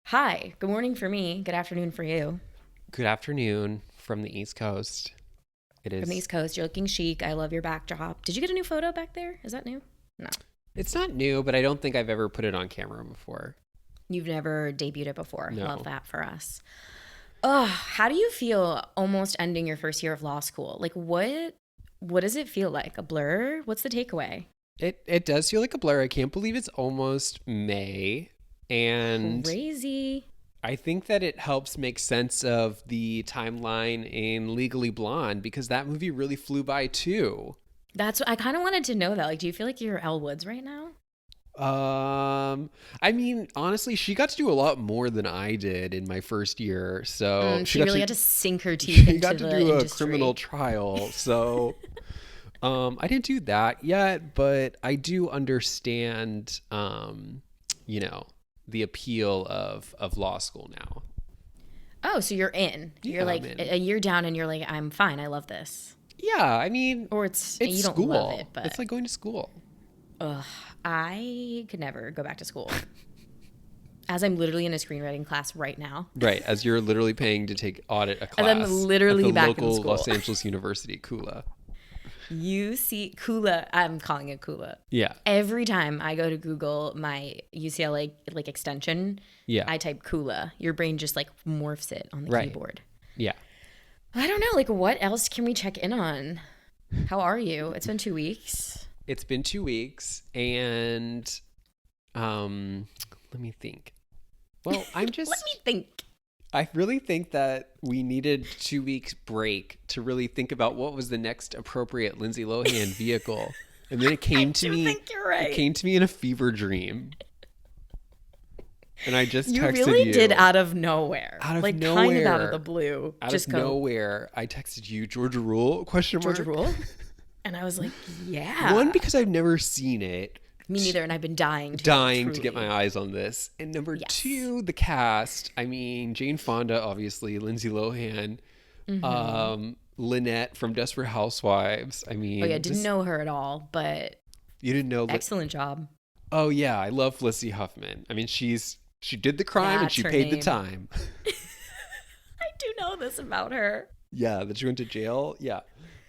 Hi, good morning for me. Good afternoon for you. Good afternoon from the East Coast. It From the is. East Coast, you're looking chic. I love your backdrop. Did you get a new photo back there? Is that new? No. It's not new, but I don't think I've ever put it on camera before. You've never debuted it before. Love No. that for us. Oh, how do you feel almost ending your first year of law school? Like what does it feel like? A blur? What's the takeaway? It does feel like a blur. I can't believe it's almost May. And Crazy. I think that it helps make sense of the timeline in Legally Blonde because that movie really flew by too. That's what I kind of wanted to know that. Like, do you feel like you're Elle Woods right now? I mean, honestly, she got to do a lot more than I did in my first year. So She really had to sink her teeth she into got to the do a industry. criminal trial. So I didn't do that yet, but I do understand you know, the appeal of law school now. Oh, so you're in. Yeah, You're like I'm in. a year down and you're like, I'm fine. I love this. Yeah, I mean, Or it's it's you don't school. love it, but It's like going to school. ugh, I could never go back to school. As I'm literally in a screenwriting class right now. Right, as you're literally paying to take audit a class As I'm literally at the back in local school. Los Angeles University, Kula. UC Kula, I'm calling it Kula. Yeah, Every time I go to Google my UCLA like extension, yeah, I type Kula. Your brain just like morphs it on the Right. keyboard. yeah. I don't know, like what else can we check in on? How are you? It's been 2 weeks. It's been 2 weeks, and let me think. Well, I'm just. Let me think. I really think that we needed 2 weeks break to really think about what was the next appropriate Lindsay Lohan vehicle. And then it came to me. think you're right. It came to me in a fever dream. And I just You texted really you. did out of nowhere. Out of like kind of out nowhere. of the blue. Out just of go, nowhere. I texted you, Georgia Rule? Question mark. Georgia Rule? And I was like, yeah. One, because I've never seen it. Me neither, and I've been dying to. Dying to truly. get my eyes on this. And number Yes. two, the cast. I mean, Jane Fonda, obviously, Lindsay Lohan, Lynette from Desperate Housewives. I mean, Oh yeah, didn't know her at all, but you didn't know. excellent job. Oh yeah, I love Felicity Huffman. I mean, she did the crime and That's she her paid the name. time. I do know this about her. Yeah, that she went to jail. Yeah,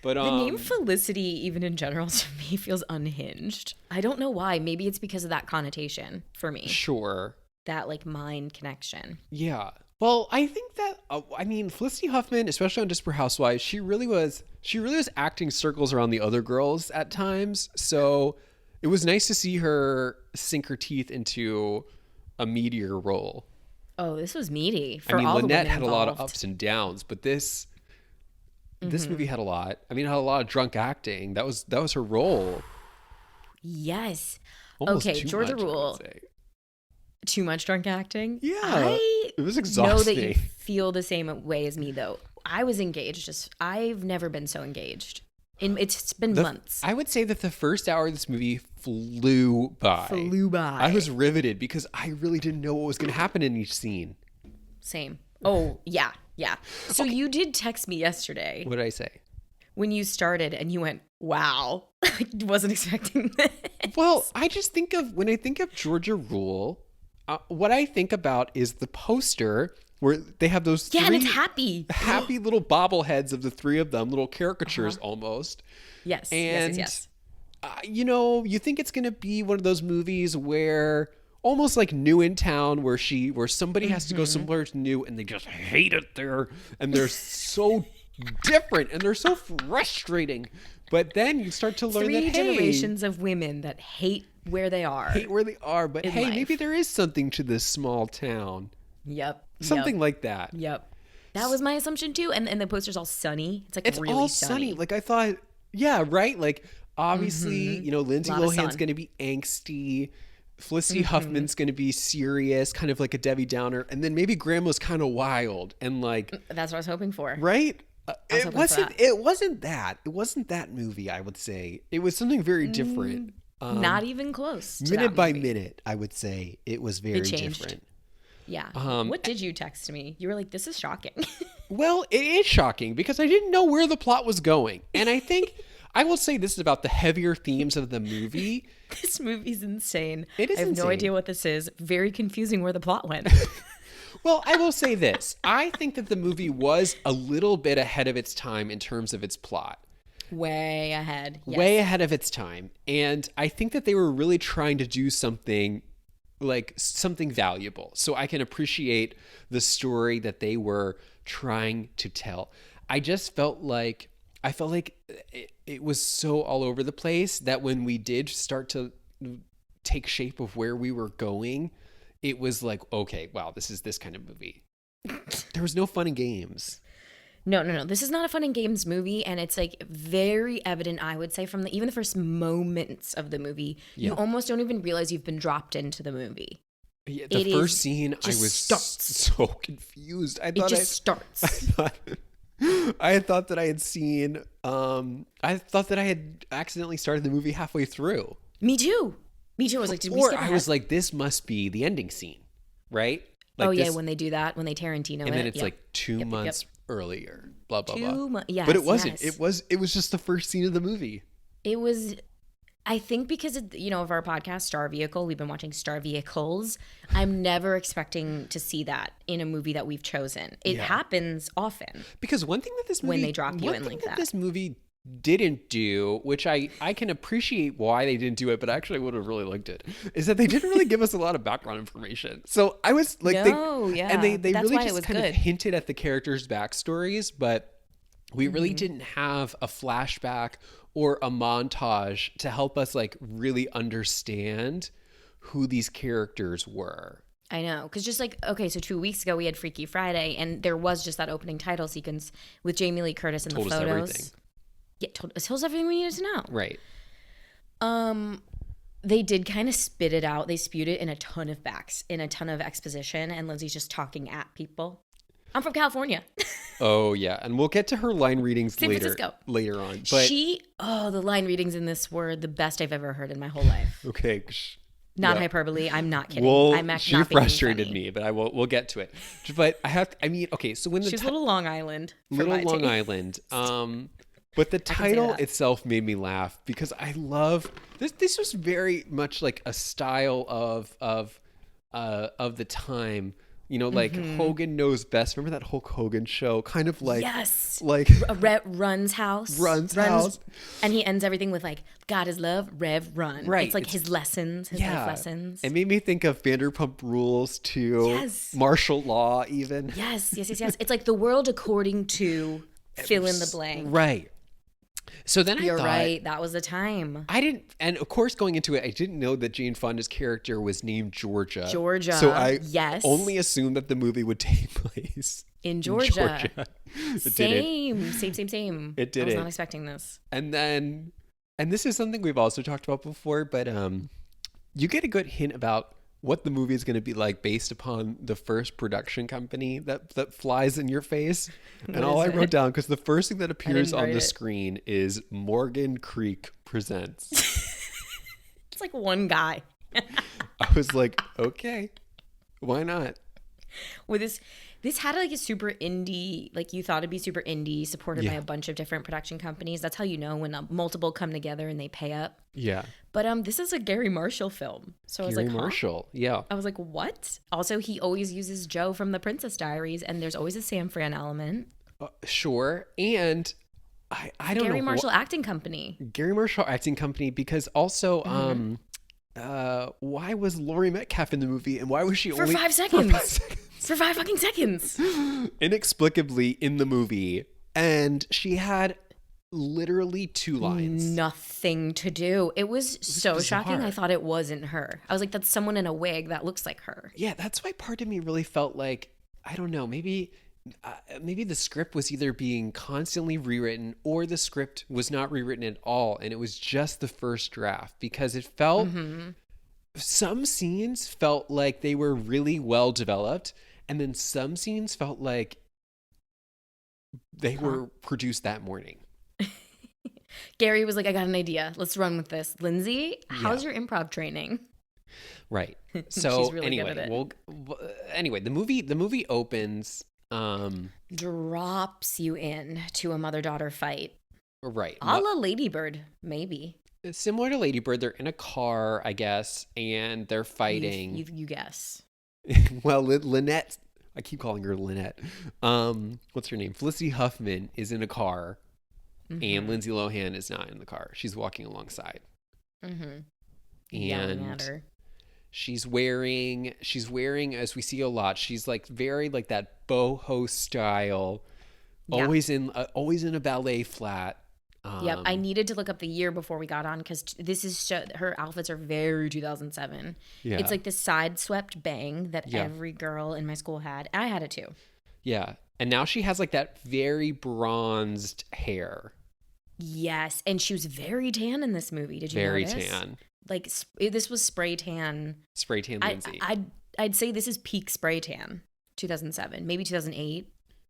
but The name Felicity, even in general, to me feels unhinged. I don't know why. Maybe it's because of that connotation for me. sure. That like mind connection. Yeah. Well, I think that I mean Felicity Huffman, especially on Desperate Housewives, she really was acting circles around the other girls at times. So it was nice to see her sink her teeth into a meatier role. Oh, this was meaty for I mean, all Lynette the women had a lot of involved. ups and downs, but this Mm-hmm. movie had a lot. I mean, it had a lot of drunk acting. That was her role. Yes. Almost Okay, too Georgia much, I would Rule. say. Too much drunk acting. Yeah, I it was know exhausting. that you feel the same way as me, though. I was engaged. I've never been so engaged. It's been months. I would say that the first hour of this movie flew by. Flew by. I was riveted because I really didn't know what was going to happen in each scene. Same. Oh, yeah. Yeah. So you did text me yesterday What did I say? when you started and you went, wow. I wasn't expecting this. Well, I just think of, when I think of Georgia Rule, what I think about is the poster where they have those Yeah, and three it's happy. happy little bobbleheads of the three of them, little caricatures almost. Yes. And, yes. you know, you think it's going to be one of those movies where almost like New in Town, where somebody has to go somewhere new and they just hate it there. And they're so different and they're so frustrating. But then you start to learn Three that, hey, generations of women that hate where they are. hate where they are. But in hey, life. maybe there is something to this small town. Yep. Something like that. Yep. That was my assumption too. And the poster's all sunny. It's like It's really all sunny. sunny. Like I thought, yeah, right? Like obviously, you know, Lindsay Lot of Lohan's sun. going to be angsty. Felicity Huffman's going to be serious, kind of like a Debbie Downer. And then maybe Grandma's kind of wild and like, That's what I was hoping for. right? was It hoping for wasn't. that. It wasn't that. It wasn't that movie. I would say it was something very different. Not even close. To Minute that by movie. minute, I would say it was very changed. different. Yeah. What did you text me? You were like, this is shocking. Well, it is shocking because I didn't know where the plot was going, and I think I will say this is about the heavier themes of the movie. This movie's insane. It is I have insane. no idea what this is. Very confusing where the plot went. Well, I will say this. I think that the movie was a little bit ahead of its time in terms of its plot. Way ahead. Yes. Way ahead of its time. And I think that they were really trying to do something like something valuable. So I can appreciate the story that they were trying to tell. I felt like it was so all over the place that when we did start to take shape of where we were going, it was like, okay, wow, this is this kind of movie. There was no fun and games. No. This is not a fun and games movie, and it's like very evident, I would say, from even the first moments of the movie. Yeah. You almost don't even realize you've been dropped into the movie. Yeah, the first scene, I was so confused. It just starts. I thought that I had seen. I thought that I had accidentally started the movie halfway through. Me too. I was like, did we skip ahead? I was like, this must be the ending scene, right? Like when they do that, when they Tarantino it. And then it's like 2 months earlier, blah, blah, blah. Yes, but it wasn't. Yes. It was just the first scene of the movie. It was, I think because of our podcast, Star Vehicle, we've been watching Star Vehicles. I'm never expecting to see that in a movie that we've chosen. It happens often. Because one thing that this movie, when they drop you in like that. This movie didn't do, which I can appreciate why they didn't do it, but actually I would have really liked it, is that they didn't really give us a lot of background information. So I was like, and they really just kind of hinted at the characters' backstories, but we really didn't have a flashback or a montage to help us like really understand who these characters were. I know, because just like, okay, so 2 weeks ago we had Freaky Friday, and there was just that opening title sequence with Jamie Lee Curtis in the photos. Everything. Yeah, it tells everything we needed to know. Right. They did kind of spit it out. They spewed it in a ton of exposition, and Lindsay's just talking at people. I'm from California. Oh yeah, and we'll get to her line readings later on. But the line readings in this were the best I've ever heard in my whole life. Okay. Not hyperbole. I'm not kidding. She frustrated me, but we'll get to it. But so when she's Little Long Island. Island. But the title itself made me laugh because I love this. This was very much like a style of the time. You know, like Hogan Knows Best. Remember that Hulk Hogan show? Kind of like Run's house. And he ends everything with like, God is love, Rev Run. Right. It's like his lessons, his life lessons. It made me think of Vanderpump Rules to martial law even. Yes. It's like the world according to fill in the blank. Right. So then You're right. That was the time. And of course, going into it, I didn't know that Jane Fonda's character was named Georgia. So I only assumed that the movie would take place in Georgia. Same. It did. I was not expecting this. And this is something we've also talked about before, but you get a good hint about what the movie is going to be like based upon the first production company that flies in your face. And all I wrote down, because the first thing that appears on the screen is Morgan Creek Presents. It's like one guy. I was like, okay, why not? With this had like a super indie, like you thought it'd be super indie, supported by a bunch of different production companies. That's how you know when multiple come together and they pay up. Yeah. But this is a Gary Marshall film. So I was like, Gary Marshall, yeah. I was like, what? Also, he always uses Joe from The Princess Diaries, and there's always a Sam Fran element. Sure. And I don't know. Gary Marshall Acting Company. Gary Marshall Acting Company, because also, why was Laurie Metcalf in the movie, and why was she only 5 seconds? For 5 fucking seconds. Inexplicably in the movie. And she had literally 2 lines. Nothing to do. It was so bizarre. Shocking. I thought it wasn't her. I was like, that's someone in a wig that looks like her. Yeah, that's why part of me really felt like, I don't know, maybe the script was either being constantly rewritten or the script was not rewritten at all. And it was just the first draft, because it felt, some scenes felt like they were really well developed. And then some scenes felt like they were produced that morning. Gary was like, I got an idea. Let's run with this. Lindsay, how's your improv training? Right. So She's really good at it. The movie opens. Drops you in to a mother-daughter fight. Right. A la Lady Bird, maybe. Similar to Lady Bird, they're in a car, I guess, and they're fighting. You guess. Well, Lynette I keep calling her Lynette. What's her name? Felicity Huffman is in a car, and Lindsay Lohan is not in the car. She's walking alongside. Yelling at her. She's wearing, as we see a lot, she's like very like that boho style, always in a ballet flat. Yep, I needed to look up the year before we got on because this is her outfits are very 2007. Yeah. It's like the side swept bang that every girl in my school had. I had it too. Yeah, and now she has like that very bronzed hair. Yes, and she was very tan in this movie. Did you notice? Very tan. Like this was spray tan. Spray tan Lindsay. I'd say this is peak spray tan. 2007, maybe 2008,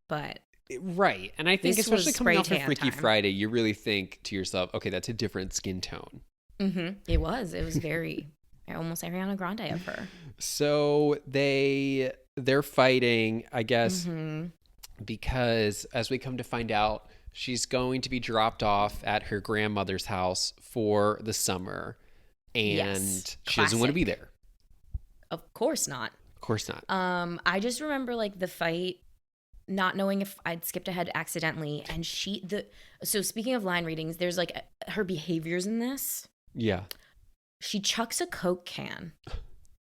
but. Right. And I think especially coming off of Freaky Friday, you really think to yourself, okay, that's a different skin tone. It was very almost Ariana Grande of her. So they're fighting, I guess, because as we come to find out, she's going to be dropped off at her grandmother's house for the summer, and she doesn't want to be there. Of course not. Of course not. I just remember like the fight, not knowing if I'd skipped ahead accidentally, and so speaking of line readings, there's like her behaviors in this. Yeah. She chucks a Coke can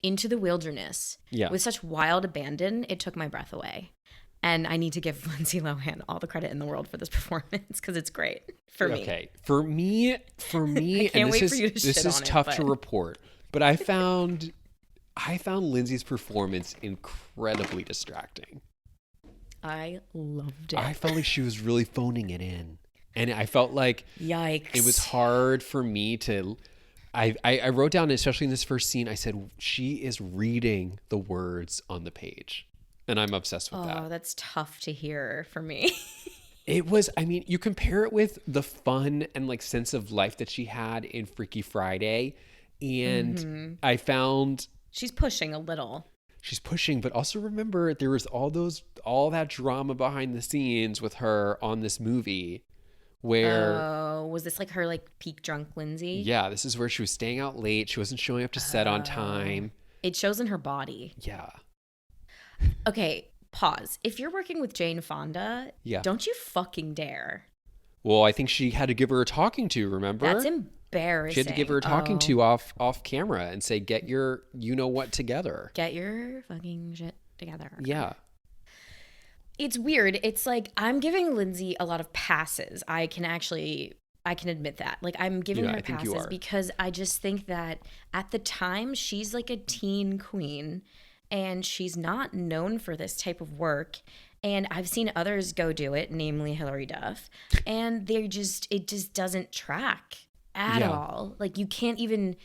into the wilderness with such wild abandon, it took my breath away. And I need to give Lindsay Lohan all the credit in the world for this performance because it's great for me. Okay. For me, I can't wait for you to shit on it. This is tough to report, but I found Lindsay's performance incredibly distracting. I loved it. I felt like she was really phoning it in. And I felt like yikes. It was hard for me to I wrote down, especially in this first scene, I said, she is reading the words on the page. And I'm obsessed with that. Oh, that's tough to hear for me. It was, I mean, you compare it with the fun and like sense of life that she had in Freaky Friday. And I found she's pushing a little. She's pushing, but also remember there was all that drama behind the scenes with her on this movie where was this like her like peak drunk Lindsay? Yeah, this is where she was staying out late. She wasn't showing up to set on time. It shows in her body. Yeah. Okay, pause. If you're working with Jane Fonda, don't you fucking dare. Well, I think she had to give her a talking to, remember? That's embarrassing. She had to give her a talking to off camera and say, get your you-know-what together. Get your fucking shit together. Yeah. It's weird. It's like I'm giving Lindsay a lot of passes. I can admit that. Like I'm giving her passes because I just think that at the time she's like a teen queen and she's not known for this type of work. And I've seen others go do it, namely Hilary Duff, and it just doesn't track at all. Like you can't even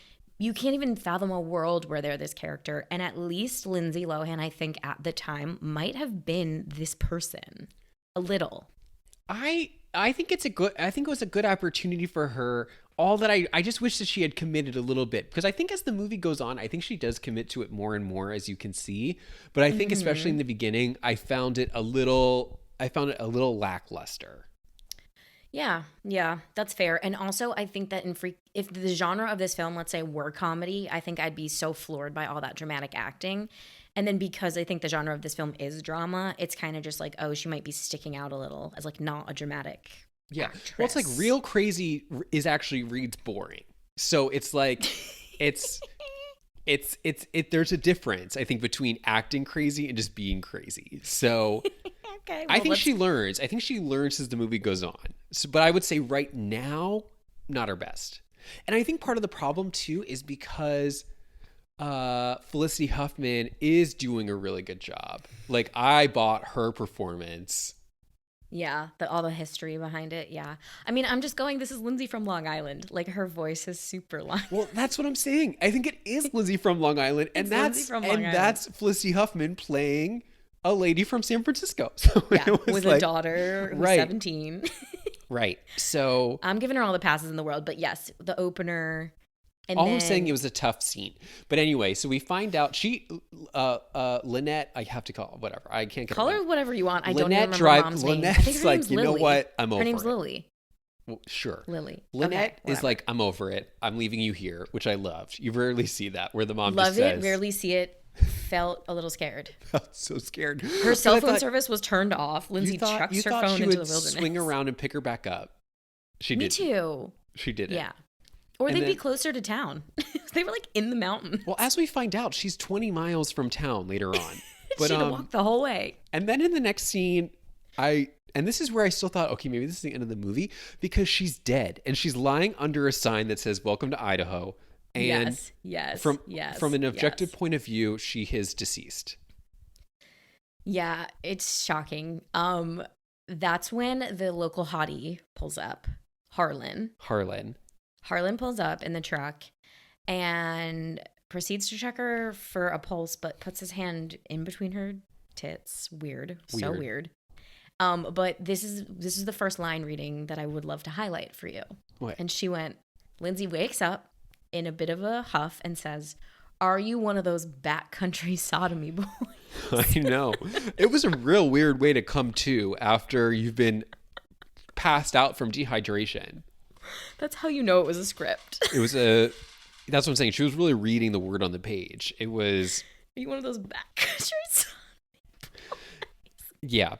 fathom a world where they're this character. And at least Lindsay Lohan, I think at the time might have been this person a little. I think it was a good opportunity for her. All that I just wish that she had committed a little bit, because I think as the movie goes on, I think she does commit to it more and more, as you can see. But I think especially in the beginning, I found it a little lackluster. Yeah, that's fair. And also, I think that if the genre of this film, let's say, were comedy, I think I'd be so floored by all that dramatic acting. And then because I think the genre of this film is drama, it's kind of just like, oh, she might be sticking out a little as like not a dramatic actress. Well, it's like real crazy is actually reads boring. So it's like it's there's a difference, I think, between acting crazy and just being crazy. So okay, well, I think she learns as the movie goes on. So, but I would say right now, not her best. And I think part of the problem too is because Felicity Huffman is doing a really good job. Like I bought her performance. Yeah, all the history behind it. Yeah. I mean, I'm just going, this is Lindsay from Long Island. Like her voice is super long. Well, that's what I'm saying. I think it is Lindsay from Long Island. And that's Felicity Huffman playing a lady from San Francisco. So yeah, with a daughter who's 17. Right. So I'm giving her all the passes in the world. But yes, the opener. And I'm saying it was a tough scene. But anyway, so we find out Lynette, I have to call whatever. I can't call her whatever you want. I don't even remember her mom's name. I think her name's Lily. You know what? I'm over it. Her name's Lily. Well, sure. Lily. Lynette is like, I'm over it. I'm leaving you here, which I loved. You rarely see that where the mom Love just says. Rarely see it. felt a little scared. Felt so scared. Her cell phone service was turned off. Lindsay chucks her phone into the wilderness. Swing around and pick her back up. She did. Me too. She did it. Yeah. Or they'd be closer to town. They were like in the mountains. Well, as we find out, she's 20 miles from town later on. But she had to walk the whole way. And then in the next scene, and this is where I still thought, okay, maybe this is the end of the movie, because she's dead and she's lying under a sign that says "Welcome to Idaho." And from an objective point of view, she is deceased. Yeah, it's shocking. That's when the local hottie pulls up. Harlan pulls up in the truck and proceeds to check her for a pulse, but puts his hand in between her tits. Weird. So weird. But this is the first line reading that I would love to highlight for you. What? And she went, Lindsay wakes up in a bit of a huff and says, "Are you one of those backcountry sodomy boys?" I know. It was a real weird way to come to after you've been passed out from dehydration. That's how you know it was a script. That's what I'm saying. She was really reading the word on the page. It was... Are you one of those backcountry sodomy boys? Yeah.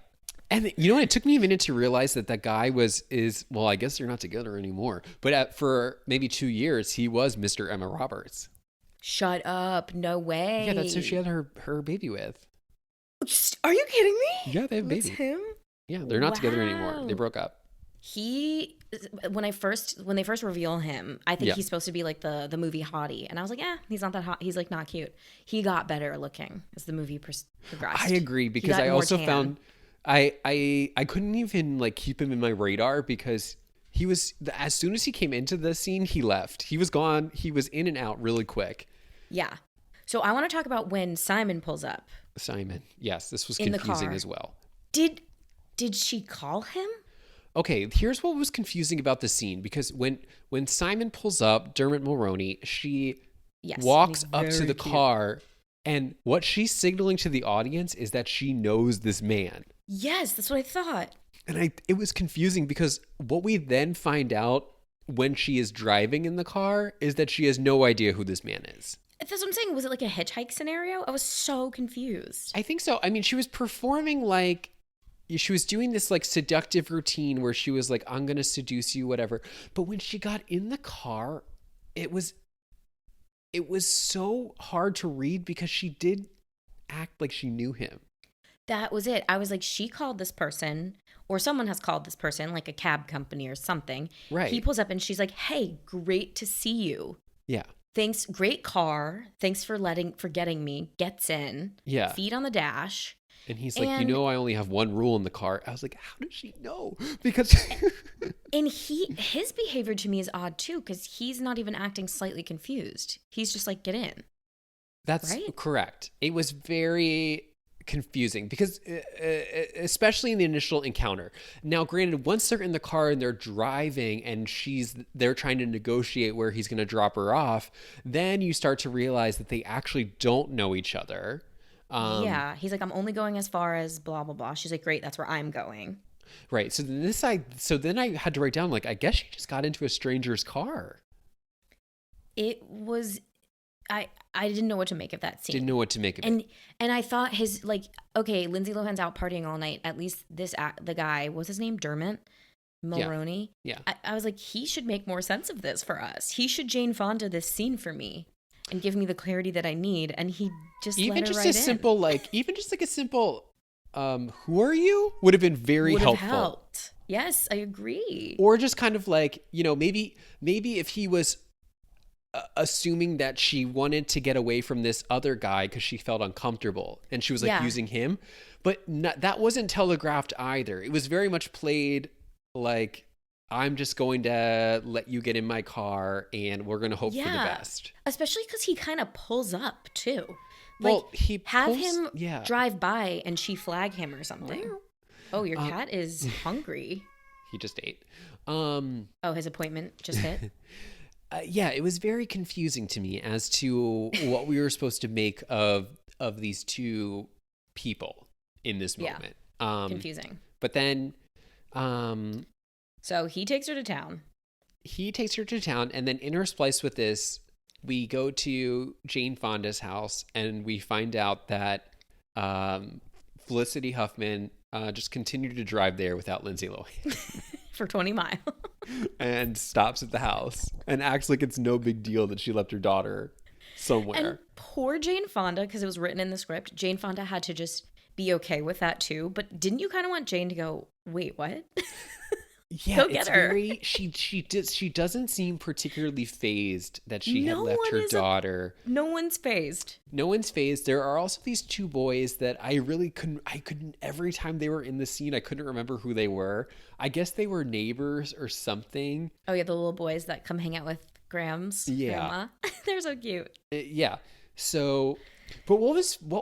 And you know what? It took me a minute to realize that guy well, I guess they're not together anymore. But for maybe 2 years, he was Mr. Emma Roberts. Shut up. No way. Yeah, that's who she had her baby with. Are you kidding me? Yeah, they have a baby. That's him? Yeah, they're not together anymore. They broke up. When they first reveal him, I think he's supposed to be like the movie hottie. And I was like, he's not that hot. He's like not cute. He got better looking as the movie progressed. I agree, because I also found I couldn't even like keep him in my radar, because he was, as soon as he came into the scene, he left. He was gone. He was in and out really quick. Yeah. So I want to talk about when Simon pulls up. Simon. Yes, this was confusing as well. Did she call him? Okay, here's what was confusing about the scene, because when Simon pulls up, Dermot Mulroney, she walks up to the car, and what she's signaling to the audience is that she knows this man. Yes, that's what I thought. And it was confusing, because what we then find out when she is driving in the car is that she has no idea who this man is. That's what I'm saying. Was it like a hitchhike scenario? I was so confused. I think so. I mean, she was performing like... She was doing this like seductive routine where she was like, "I'm going to seduce you," whatever. But when she got in the car, it was so hard to read, because she did act like she knew him. That was it. I was like, she called this person, or someone has called this person, like a cab company or something. Right. He pulls up and she's like, "Hey, great to see you." Yeah. Thanks. Great car. Thanks for getting me. Gets in. Yeah. Feet on the dash. And he's like, "You know, I only have one rule in the car." I was like, how does she know? Because and his behavior to me is odd too, because he's not even acting slightly confused. He's just like, "Get in." That's right? Correct. It was very confusing, because especially in the initial encounter. Now, granted, once they're in the car and they're driving and they're trying to negotiate where he's going to drop her off, then you start to realize that they actually don't know each other. He's like, "I'm only going as far as blah, blah, blah." She's like, "Great, that's where I'm going." Right. So then I had to write down, like, I guess she just got into a stranger's car. It was, I didn't know what to make of that scene. Didn't know what to make of it. And I thought his, like, okay, Lindsay Lohan's out partying all night. At least the guy, what's his name? Dermot Mulroney. Yeah. I was like, he should make more sense of this for us. He should Jane Fonda this scene for me and give me the clarity that I need. And he just let her right in. Even just a simple, "Who are you?" would have been very helpful. Helped. Yes, I agree. Or just kind of like, maybe if he was assuming that she wanted to get away from this other guy because she felt uncomfortable and she was like using him, but that wasn't telegraphed either. It was very much played like, "I'm just going to let you get in my car and we're going to hope for the best." Especially because he kind of pulls up too. Well, have him drive by and she flag him or something. Oh, your cat is hungry. He just ate. His appointment just hit. It was very confusing to me as to what we were supposed to make of these two people in this moment. Confusing. But then... So he takes her to town. And then interspliced with this, we go to Jane Fonda's house and we find out that Felicity Huffman just continued to drive there without Lindsay Lohan. For 20 miles. And stops at the house and acts like it's no big deal that she left her daughter somewhere. And poor Jane Fonda, because it was written in the script, Jane Fonda had to just be okay with that too. But didn't you kind of want Jane to go, wait, what? Yeah, go get her. She doesn't seem particularly phased that she had left her daughter. No one's phased. No one's phased. There are also these two boys that I couldn't every time they were in the scene, I couldn't remember who they were. I guess they were neighbors or something. Oh yeah, the little boys that come hang out with Graham's grandma. They're so cute. Yeah. So, but what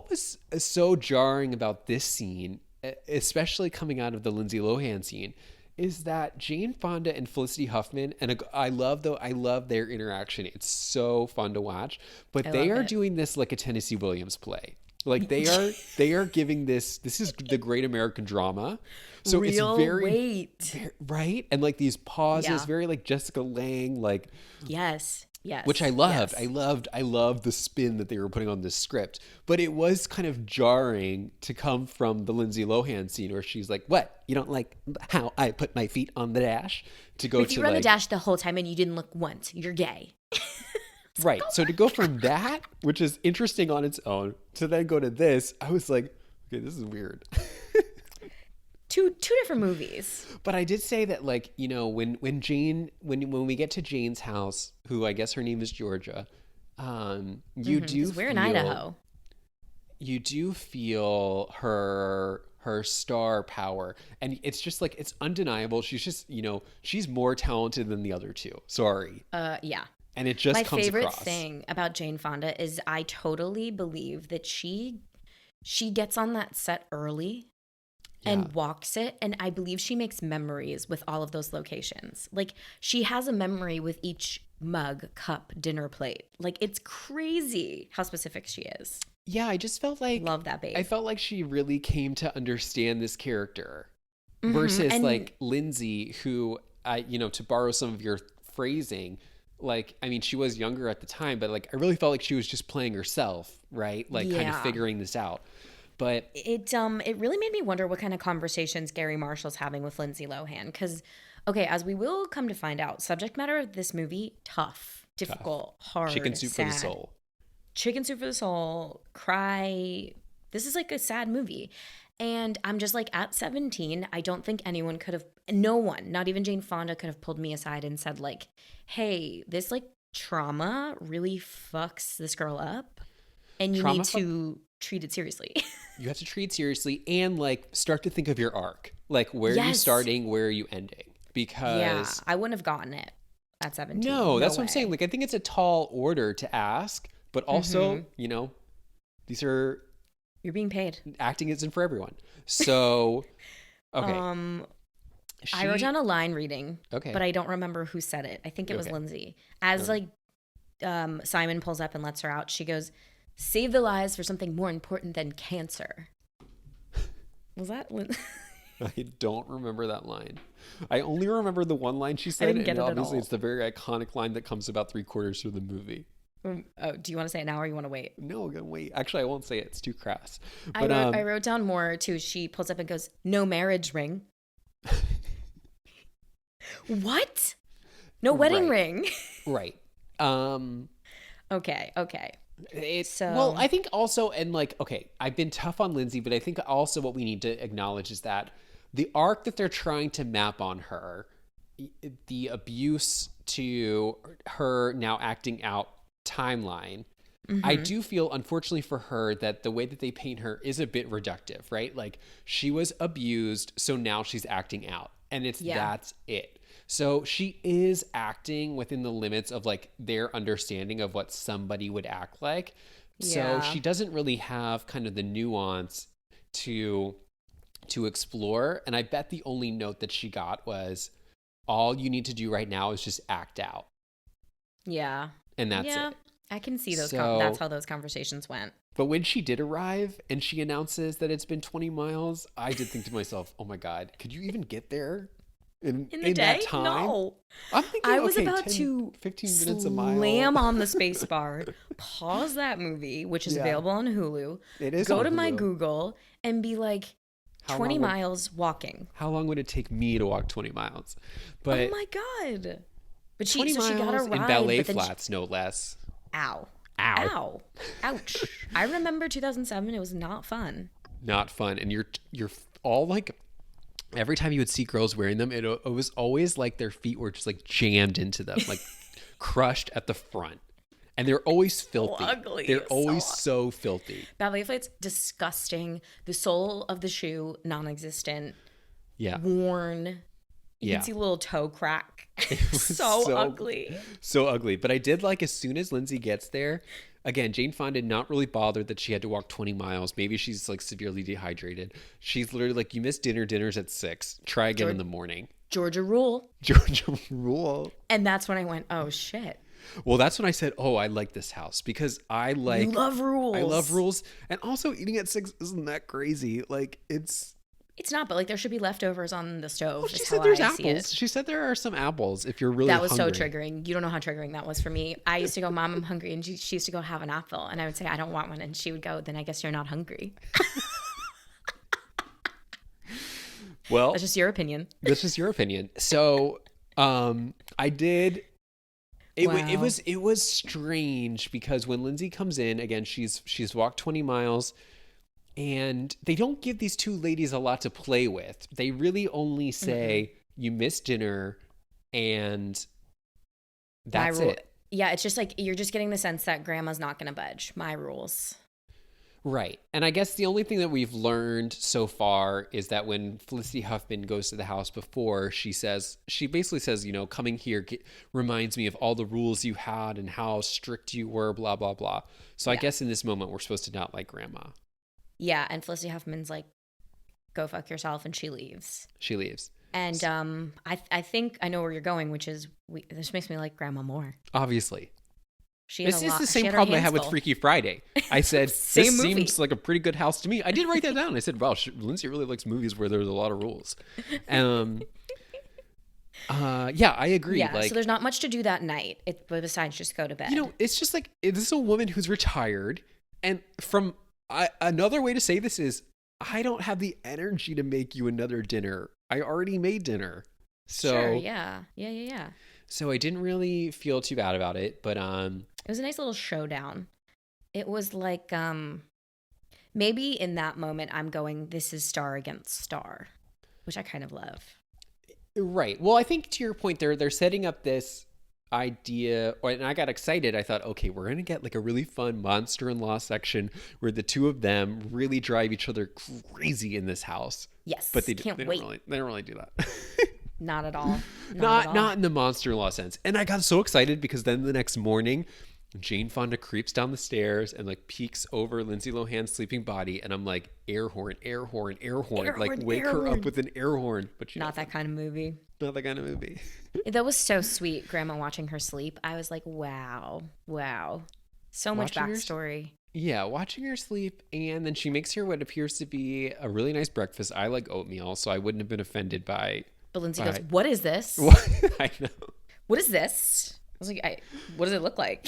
was so jarring about this scene, especially coming out of the Lindsay Lohan scene, is that Jane Fonda and Felicity Huffman, and I love their interaction. It's so fun to watch, but they are doing this like a Tennessee Williams play. Like they are giving this is the great American drama. So real it's very weight. Right? And like these pauses, very like Jessica Lange, like yes. Which I loved. Yes. I loved the spin that they were putting on this script. But it was kind of jarring to come from the Lindsay Lohan scene where she's like, "What? You don't like how I put my feet on the dash?" To go if you were on the dash the whole time and you didn't look once, you're gay. Right. So to go from that, which is interesting on its own, to then go to this, I was like, okay, this is weird. Two different movies. But I did say that, like, you know, when we get to Jane's house, who I guess her name is Georgia, you do feel, we're in Idaho. You do feel her star power, and it's just like it's undeniable. She's just, you know, she's more talented than the other two. Sorry. Yeah. And it just comes across. My favorite thing about Jane Fonda is I totally believe that she gets on that set early. And walks it. And I believe she makes memories with all of those locations. Like, she has a memory with each mug, cup, dinner plate. Like, it's crazy how specific she is. Yeah, I just felt like... Love that babe. I felt like she really came to understand this character. Versus, like, Lindsay, who, you know, to borrow some of your phrasing, like, I mean, she was younger at the time, but, like, I really felt like she was just playing herself, right? Like, kind of figuring this out. But it really made me wonder what kind of conversations Gary Marshall's having with Lindsay Lohan. Because, okay, as we will come to find out, subject matter of this movie, tough, difficult, hard, chicken soup sad. for the soul. Chicken soup for the soul, cry. This is like a sad movie. And I'm just like, at 17, I don't think anyone could have, no one, not even Jane Fonda, could have pulled me aside and said like, hey, this like trauma really fucks this girl up. And you need to treat it seriously. You have to treat it seriously and like start to think of your arc. Like where are you starting? Where are you ending? Because I wouldn't have gotten it at 17. No, that's what I'm saying. Like I think it's a tall order to ask, but also, you know, these are... You're being paid. Acting isn't for everyone. So, okay. I wrote down a line reading, but I don't remember who said it. I think it was Lindsay. As like Simon pulls up and lets her out, she goes, "Save the lives for something more important than cancer." Was that I don't remember that line. I only remember the one line she said, and obviously it's the very iconic line that comes about 3/4 through the movie. Oh, do you want to say it now or you want to wait? No, I'm gonna wait. Actually, I won't say it. It's too crass. But I wrote down more too. She pulls up and goes, "No marriage ring." What? No wedding ring. Right. Okay. Well, I think also, and like, okay, I've been tough on Lindsay, but I think also what we need to acknowledge is that the arc that they're trying to map on her, the abuse to her now acting out timeline, I do feel, unfortunately for her, that the way that they paint her is a bit reductive, right? Like she was abused, so now she's acting out, and that's it. So she is acting within the limits of like their understanding of what somebody would act like. So she doesn't really have kind of the nuance to explore. And I bet the only note that she got was, all you need to do right now is just act out. Yeah. And that's it. I can see those. That's how those conversations went. But when she did arrive and she announces that it's been 20 miles, I did think to myself, oh my God, could you even get there? in the day? That time? No. I'm thinking, I was about to 15 minutes a mile. Slam on the space bar, pause that movie, which is available on Hulu. It is. Go to Hulu. my Google and be like, 20 miles walking. How long would it take me to walk 20 miles? But oh my God. But she got a ride. In ballet flats, no less. Ow. Ouch. I remember 2007. It was not fun. Not fun. And you're all like, every time you would see girls wearing them, it was always like their feet were just like jammed into them, like crushed at the front. And they're always filthy. So ugly. They're always so filthy. Ballet flats, disgusting. The sole of the shoe, non-existent. Yeah. Worn. You can see a little toe crack. It was so ugly. So ugly. But I did like, as soon as Lindsay gets there, again, Jane Fonda not really bothered that she had to walk 20 miles. Maybe she's like severely dehydrated. She's literally like, you missed dinner. Dinner's at 6. Try again in the morning. Georgie Rule. And that's when I went, oh shit. Well, that's when I said, oh, I like this house, because I love rules. I love rules. And also, eating at 6 isn't that crazy. Like, it's not, but like there should be leftovers on the stove. Well, she said there's apples. She said there are some apples if you're really hungry. That was so triggering. You don't know how triggering that was for me. I used to go, Mom, I'm hungry. And she used to go have an apple. And I would say, I don't want one. And she would go, then I guess you're not hungry. Well, that's just your opinion. So I did. It was strange, because when Lindsay comes in, again, she's walked 20 miles, and they don't give these two ladies a lot to play with. They really only say, you missed dinner, and that's it. Yeah, it's just like, you're just getting the sense that grandma's not going to budge. My rules. Right. And I guess the only thing that we've learned so far is that when Felicity Huffman goes to the house before, she basically says, coming here reminds me of all the rules you had and how strict you were, blah, blah, blah. So I guess in this moment, we're supposed to not like grandma. Yeah. And Felicity Huffman's like, go fuck yourself. And she leaves. And I think I know where you're going, which is, this makes me like grandma more. Obviously. This is the same problem I had with Freaky Friday. I said, this seems like a pretty good house to me. I did write that down. I said, wow, Lindsay really likes movies where there's a lot of rules. Yeah, I agree. Yeah, so there's not much to do that night, besides just go to bed. It's just like, this is a woman who's retired. And another way to say this is, I don't have the energy to make you another dinner. I already made dinner. So, sure, yeah. So I didn't really feel too bad about it, but it was a nice little showdown. It was like maybe in that moment I'm going, this is star against star, which I kind of love. Right. Well, I think to your point, they're setting up this idea, and I got excited. I thought, okay, we're gonna get like a really fun monster-in-law section where the two of them really drive each other crazy in this house. Yes, but they don't really do that. Not at all. Not in the monster-in-law sense. And I got so excited, because then the next morning, Jane Fonda creeps down the stairs and like peeks over Lindsay Lohan's sleeping body, and I'm like, air horn, like wake her up with an air horn. But not that kind of movie. Not that kind of movie. That was so sweet, Grandma watching her sleep. I was like, wow, so much backstory. Watching her sleep, and then she makes her what appears to be a really nice breakfast. I like oatmeal, so I wouldn't have been offended by. But Lindsay goes, what is this? I know. What is this? I was like, what does it look like?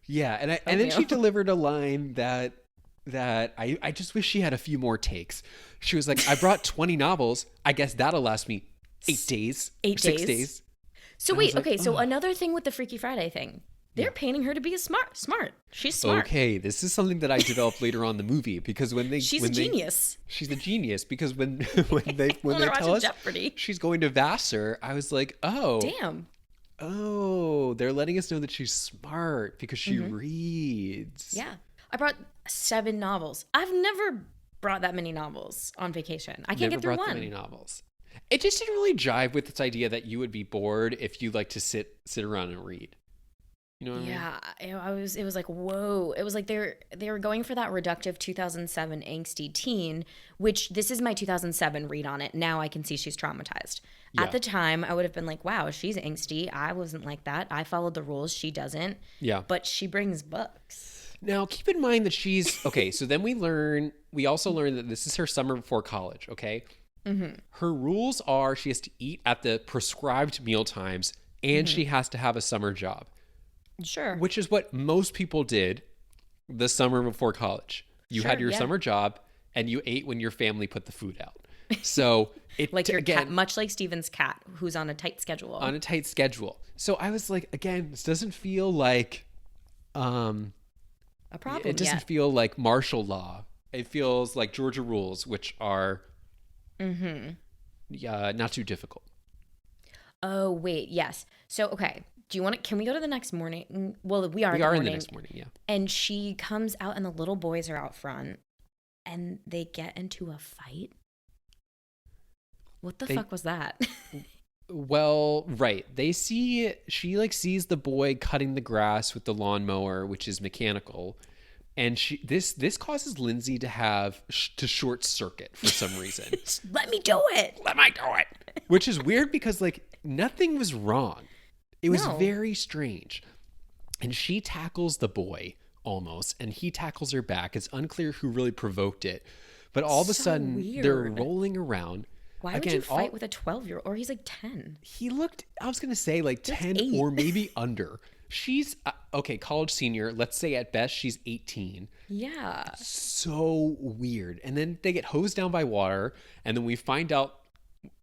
Yeah, and then she delivered a line that I just wish she had a few more takes. She was like, I brought 20 novels. I guess that'll last me 8 days. 6 days. So wait, okay, so another thing with the Freaky Friday thing. They're painting her to be smart. She's smart. Okay, this is something that I developed later on in the movie, because she's a genius. She's a genius, because when they tell us Jeopardy. She's going to Vassar, I was like, oh, damn. Oh, they're letting us know that she's smart because she reads. Yeah, I brought 7 novels. I've never brought that many novels on vacation. I can't get through one. Never brought that many novels. It just didn't really jive with this idea that you would be bored if you like to sit around and read. You know what I mean? Yeah, it was like, whoa. It was like they were going for that reductive 2007 angsty teen, which this is my 2007 read on it. Now I can see she's traumatized. Yeah. At the time, I would have been like, wow, she's angsty. I wasn't like that. I followed the rules. She doesn't. Yeah. But she brings books. Now, keep in mind that she's, okay, so then we also learn that this is her summer before college, okay? Her rules are she has to eat at the prescribed meal times and she has to have a summer job. Sure. Which is what most people did the summer before college. You had your summer job and you ate when your family put the food out. So it like your cat, much like Steven's cat, who's on a tight schedule. On a tight schedule. So I was like, again, this doesn't feel like a problem. It doesn't feel like martial law. It feels like Georgia rules, which are not too difficult. Oh wait, yes. So okay. Do you want to? Can we go to the next morning? Well, we are in the next morning, yeah. And she comes out, and the little boys are out front, and they get into a fight. What the fuck was that? Well, right. She sees the boy cutting the grass with the lawnmower, which is mechanical, and this causes Lindsay to short circuit for some reason. Let me do it. Which is weird because nothing was wrong. It was very strange. And she tackles the boy almost, and he tackles her back. It's unclear who really provoked it. But all of a sudden, weird. They're rolling around. Why would you fight with a 12-year-old? Or he's like 10. He looked, I was going to say 10 8. Or maybe under. She's, college senior. Let's say at best she's 18. Yeah. So weird. And then they get hosed down by water. And then we find out,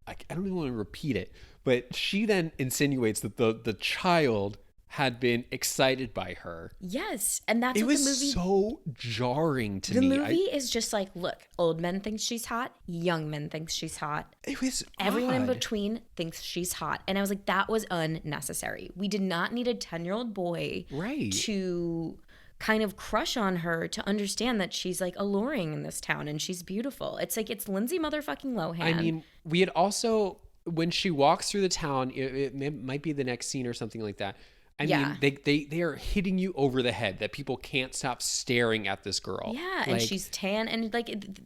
I don't even want to repeat it, but she then insinuates that the child had been excited by her. Yes, and that's what the movie... It was so jarring to me. The movie is just like, look, old men think she's hot, young men think she's hot. It was Everyone in between thinks she's hot. And I was like, that was unnecessary. We did not need a 10-year-old boy to kind of crush on her to understand that she's alluring in this town and she's beautiful. It's it's Lindsay motherfucking Lohan. I mean, we had also... When she walks through the town, it might be the next scene or something like that. I mean, they are hitting you over the head that people can't stop staring at this girl. Yeah, and she's tan, and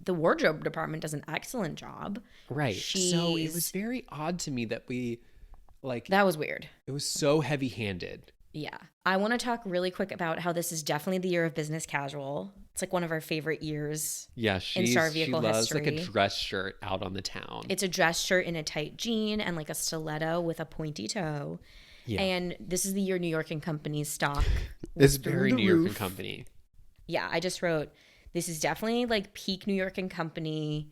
the wardrobe department does an excellent job. Right. So it was very odd to me that we that was weird. It was so heavy-handed. Yeah. I want to talk really quick about how this is definitely the year of business casual. It's one of our favorite years in Star Vehicle history. She loves a dress shirt out on the town. It's a dress shirt in a tight jean and a stiletto with a pointy toe. Yeah. And this is the year New York and Company's stock. It's very New York and Company. Yeah, I just wrote, this is definitely peak New York and Company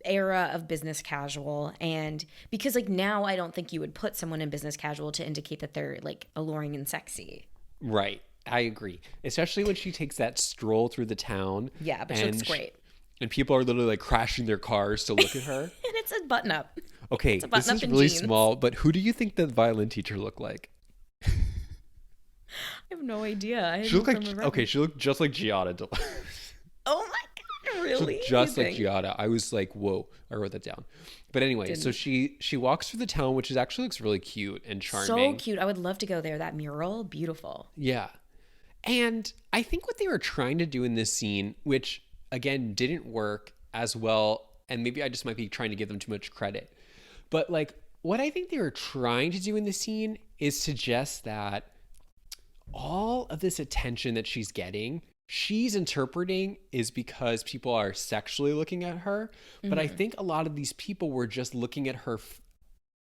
era of business casual. And because now I don't think you would put someone in business casual to indicate that they're alluring and sexy. Right. I agree. Especially when she takes that stroll through the town. Yeah, but she looks great. And people are literally crashing their cars to look at her. And it's a button up. Okay, this is really small, but who do you think the violin teacher looked like? I have no idea. She looked just like Giada. Oh my God, really? Just like Giada. I was like, whoa. I wrote that down. But anyway, so she walks through the town, which actually looks really cute and charming. So cute. I would love to go there. That mural, beautiful. Yeah. And I think what they were trying to do in this scene, which again didn't work as well, and maybe I just might be trying to give them too much credit, but what I think they were trying to do in the scene is suggest that all of this attention that she's getting, she's interpreting is because people are sexually looking at her. But I think a lot of these people were just looking at her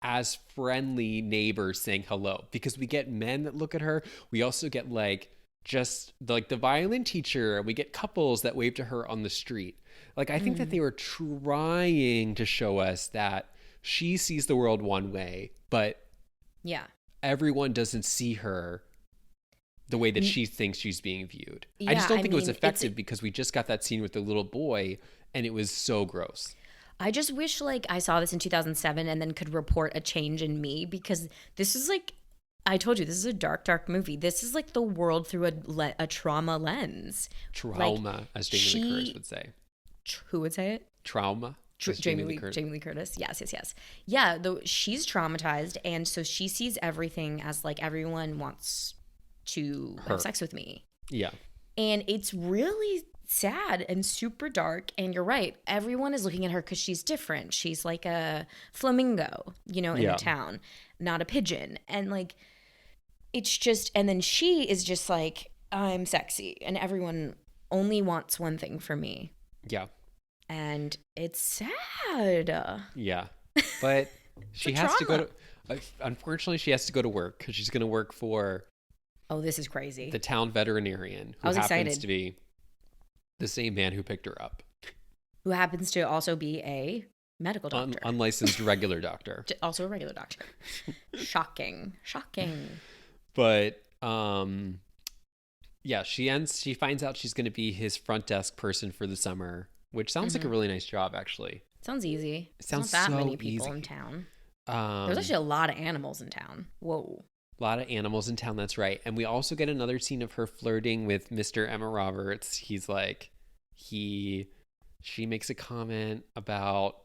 as friendly neighbors saying hello, because we get men that look at her. We also get just the violin teacher, and we get couples that wave to her on the street. I think that they were trying to show us that she sees the world one way, but everyone doesn't see her the way that she thinks she's being viewed. Yeah, I just don't think it was effective because we just got that scene with the little boy and it was so gross. I just wish I saw this in 2007 and then could report a change in me, because this is I told you, this is a dark, dark movie. This is the world through a trauma lens. Trauma, as Jamie Lee Curtis would say. Who would say it? Trauma. Jamie Lee Curtis. Yes. Yeah, she's traumatized, and so she sees everything as everyone wants to have sex with me. Yeah. And it's really sad and super dark, and you're right. Everyone is looking at her because she's different. She's like a flamingo, in the town, not a pigeon. And it's just, and then she is just I'm sexy, and everyone only wants one thing from me. Yeah. And it's sad. Yeah. But she has trauma. to go to, unfortunately, she has to go to work because she's going to work for. Oh, this is crazy. The town veterinarian who happens to be the same man who picked her up. Who happens to also be a medical doctor. Unlicensed regular doctor. Also a regular doctor. Shocking. But, yeah, she finds out she's going to be his front desk person for the summer, which sounds like a really nice job, actually. Sounds easy. It sounds not that so many people easy. in town. There's actually a lot of animals in town. Whoa. A lot of animals in town, that's right. And we also get another scene of her flirting with Mr. Emma Roberts. He's like, she makes a comment about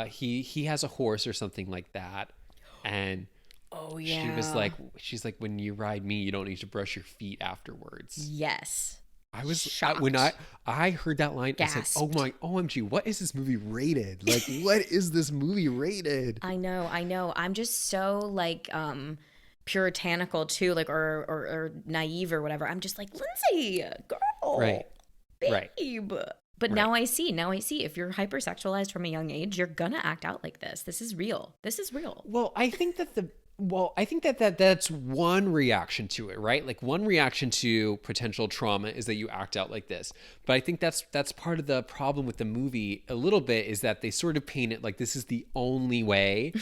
he has a horse or something like that. And oh yeah. She's like, when you ride me, you don't need to brush your feet afterwards. Yes. I was shocked. When I heard that line, Gasped. I said, "Oh my, OMG, what is this movie rated? Like, what is this movie rated?" I know. I'm just so like puritanical too, like or naive or whatever. I'm just like, Lindsay, girl, right, babe. Right. But now I see. If you're hypersexualized from a young age, you're gonna act out like this. This is real. Well, I think that that's one reaction to it, right? Like one reaction to potential trauma is that you act out like this. But I think that's part of the problem with the movie a little bit, is that they sort of paint it like this is the only way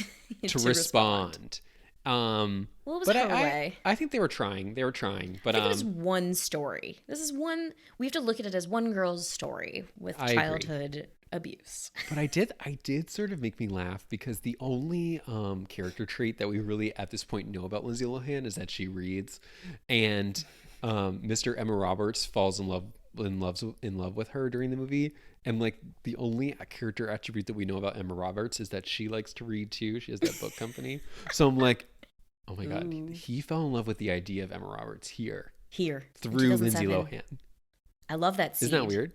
to respond. Well, it was her way. I think they were trying, but I think it was one story. We have to look at it as one girl's story with childhood abuse. But I did sort of make me laugh because the only character trait that we really at this point know about Lindsay Lohan is that she reads, and Mr. Emma Roberts falls in love with her during the movie, and like the only character attribute that we know about Emma Roberts is that she likes to read too. She has that book company. So I'm like, oh my God, he fell in love with the idea of Emma Roberts here through Lindsay Lohan. I love that seed. Isn't that weird?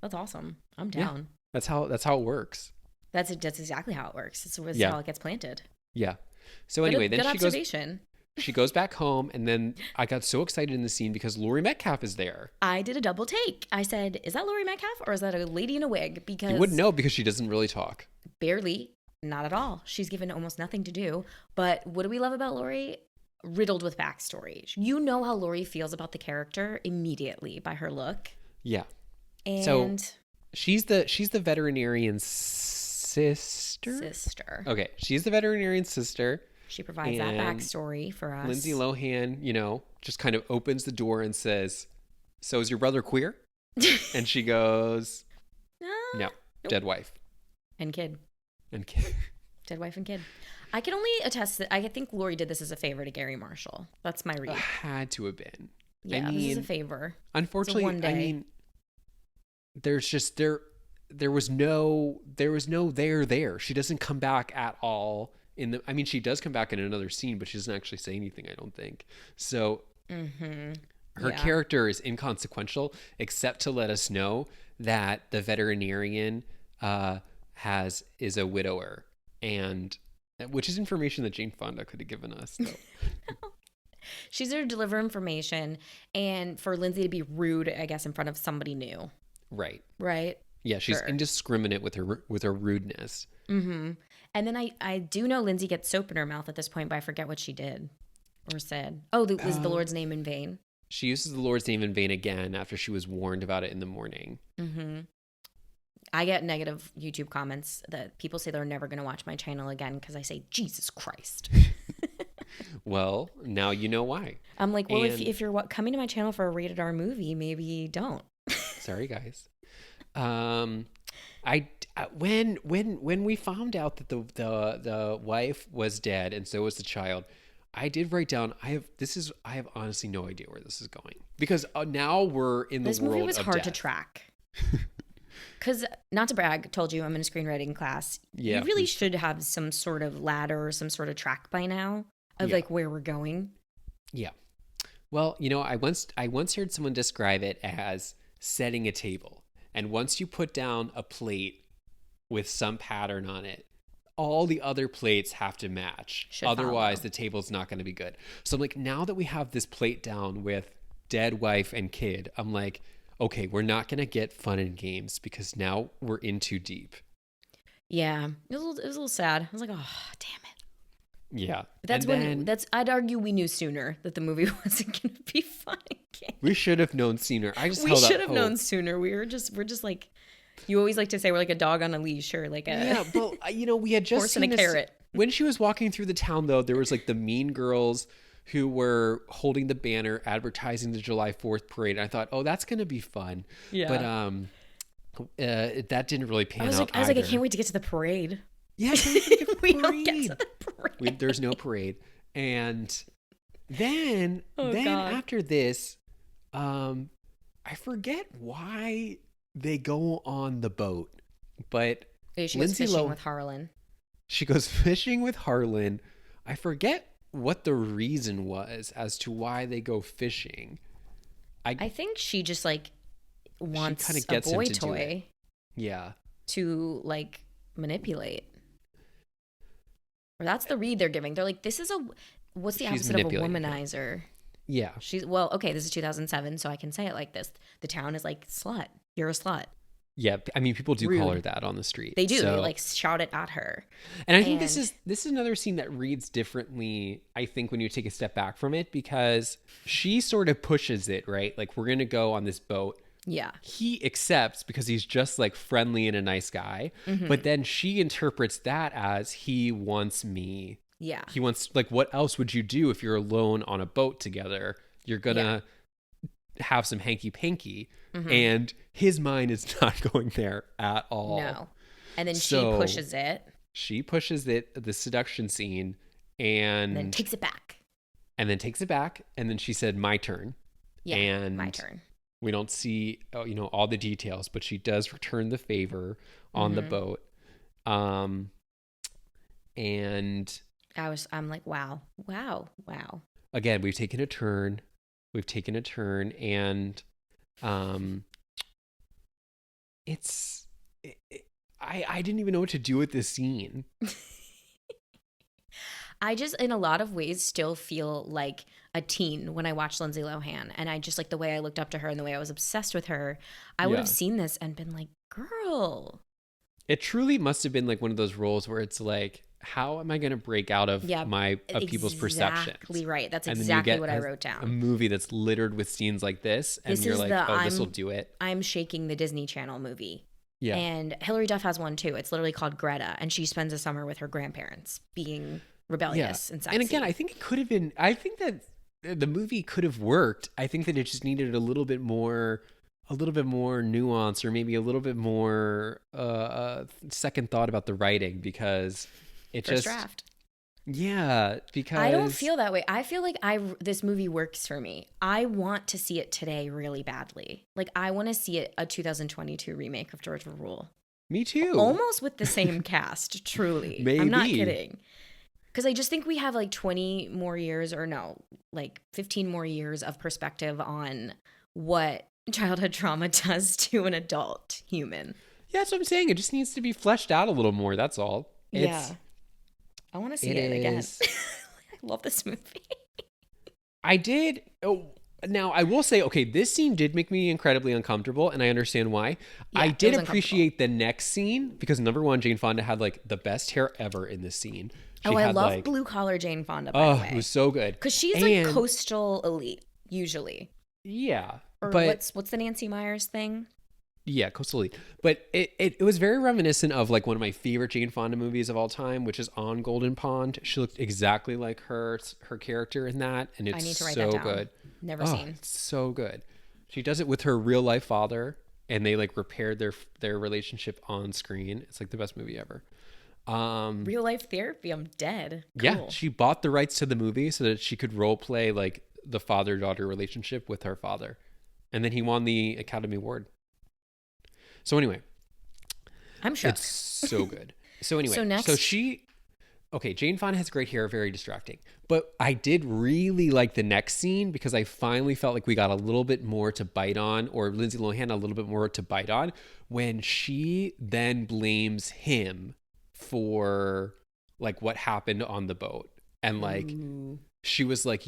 That's awesome. I'm down. Yeah, that's how it works. That's exactly how it works. It's how it gets planted. Yeah. So anyway, then she goes back home, and then I got so excited in the scene because Laurie Metcalf is there. I did a double take. I said, "Is that Laurie Metcalf or is that a lady in a wig?" Because you wouldn't know because she doesn't really talk. Barely, not at all. She's given almost nothing to do. But what do we love about Laurie? Riddled with backstory. You know how Laurie feels about the character immediately by her look. Yeah. And so she's the veterinarian's sister. Okay, she's the veterinarian's sister. She provides that backstory for us. Lindsay Lohan, just kind of opens the door and says, "So is your brother queer?" And she goes, "No, nope. Dead wife and kid, dead wife and kid." I can only attest that I think Laurie did this as a favor to Gary Marshall. That's my read. Had to have been. Yeah, this is a favor. Unfortunately, I mean, there's just there was no there. She doesn't come back at all she does come back in another scene, but she doesn't actually say anything, I don't think. So her character is inconsequential, except to let us know that the veterinarian is a widower, and which is information that Jane Fonda could have given us. So. She's there to deliver information and for Lindsay to be rude, I guess, in front of somebody new. Right. Yeah, she's indiscriminate with her rudeness. Mm-hmm. And then I do know Lindsay gets soap in her mouth at this point, but I forget what she did or said. Oh, was the Lord's name in vain? She uses the Lord's name in vain again after she was warned about it in the morning. Mm-hmm. I get negative YouTube comments that people say they're never going to watch my channel again because I say, Jesus Christ. Well, now you know why. I'm like, well, if you're coming to my channel for a rated R movie, maybe don't. Sorry, guys. When we found out that the wife was dead and so was the child, I did write down. I have honestly no idea where this is going because now we're in the world of death. This movie was hard to track. Because, not to brag, told you I'm in a screenwriting class. Yeah, you really should have some sort of ladder or some sort of track by now of like where we're going. Yeah. Well, I once heard someone describe it as setting a table. And once you put down a plate with some pattern on it, all the other plates have to match. Otherwise, the table's not going to be good. So I'm like, now that we have this plate down with dead wife and kid, I'm like, okay, we're not going to get fun and games because now we're in too deep. Yeah. It was a little sad. I was like, oh, damn it. Yeah. But I'd argue we knew sooner that the movie wasn't going to be fun again. We should have known sooner. We should have known sooner. We're just like, you always like to say we're like a dog on a leash or like a yeah, but we had just horse seen and a carrot. When she was walking through the town, though, there was like the mean girls who were holding the banner advertising the July 4th parade. And I thought, oh, that's going to be fun. Yeah. But that didn't really pan out. I was like, I can't wait to get to the parade. Yeah, I can't wait to get to the parade. We don't get to the parade. There's no parade. And then after this, I forget why they go on the boat, but she goes fishing with Harlan. She goes fishing with Harlan. I forget what the reason was as to why they go fishing. I think she just like wants a boy toy. Yeah. To like manipulate. Or that's the read they're giving. They're like, what's the opposite of a womanizer? Yeah. Okay, this is 2007, so I can say it like this. The town is like, slut. You're a slut. Yeah, I mean, people do call her that on the street. They do. So. They like shout it at her. And I think this is another scene that reads differently, I think, when you take a step back from it, because she sort of pushes it, right? Like, we're going to go on this boat. Yeah. He accepts because he's just like friendly and a nice guy. Mm-hmm. But then she interprets that as he wants me. Yeah. He wants, like, what else would you do if you're alone on a boat together? You're going to have some hanky-panky. Mm-hmm. And his mind is not going there at all. No. And then she pushes it. She pushes it, the seduction scene, and then takes it back. And then she said, my turn. Yeah, and my turn. We don't see, all the details, but she does return the favor on the boat. And I'm like, wow. Again, we've taken a turn, and I didn't even know what to do with this scene. I just, in a lot of ways, still feel like a teen when I watch Lindsay Lohan. And I just like the way I looked up to her and the way I was obsessed with her. I would have seen this and been like, girl. It truly must have been like one of those roles where it's like, how am I going to break out of people's perceptions? Exactly right. That's exactly what I wrote down. A movie that's littered with scenes like this. And you're like, this will do it. I'm shaking the Disney Channel movie. Yeah. And Hilary Duff has one too. It's literally called Greta. And she spends a summer with her grandparents being rebellious and sexy. And again, I think it could have been, I think that the movie could have worked. I think that it just needed a little bit more nuance, or maybe a little bit more second thought about the writing, because it First draft. Yeah, because I don't feel that way. I feel like this movie works for me. I want to see it today really badly. Like, I want to see a 2022 remake of Georgie Rule. Me too. Almost with the same cast, truly. Maybe. I'm not kidding. Because I just think we have like 20 more years, or no, like 15 more years of perspective on what childhood trauma does to an adult human. Yeah, that's what I'm saying. It just needs to be fleshed out a little more. That's all. I want to see it again. I love this movie. I did. Oh, now I will say, okay, this scene did make me incredibly uncomfortable, and I understand why. Yeah, I did appreciate the next scene because, number one, Jane Fonda had like the best hair ever in this scene. I love blue collar Jane Fonda, by the way. It was so good. Because she's like coastal elite, usually. Yeah. Or what's the Nancy Meyers thing? Yeah, coastal elite. But it was very reminiscent of like one of my favorite Jane Fonda movies of all time, which is On Golden Pond. She looked exactly like her character in that, and it's I need to write so that down. good. Never seen. It's so good. She does it with her real life father, and they like repaired their relationship on screen. It's like the best movie ever. Real life therapy. I'm dead. Cool. Yeah, she bought the rights to the movie so that she could role play like the father-daughter relationship with her father, and then he won the Academy Award. So anyway, I'm shook. It's so good. So anyway, Jane Fonda has great hair, very distracting. But I did really like the next scene because I finally felt like we got a little bit more to bite on, or Lindsay Lohan a little bit more to bite on, when she then blames him for like what happened on the boat. And like, she was like,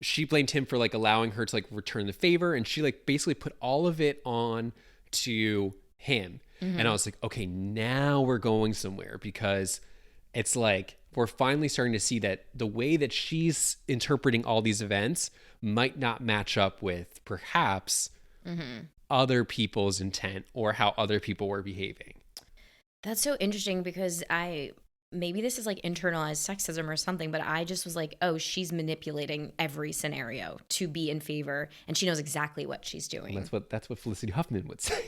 she blamed him for like allowing her to like return the favor, and she like basically put all of it on to him. And I was like, okay, now we're going somewhere, because it's like we're finally starting to see that the way that she's interpreting all these events might not match up with perhaps other people's intent or how other people were behaving. That's so interesting, because maybe this is like internalized sexism or something, but I just was like, oh, she's manipulating every scenario to be in favor, and she knows exactly what she's doing. That's what Felicity Huffman would say.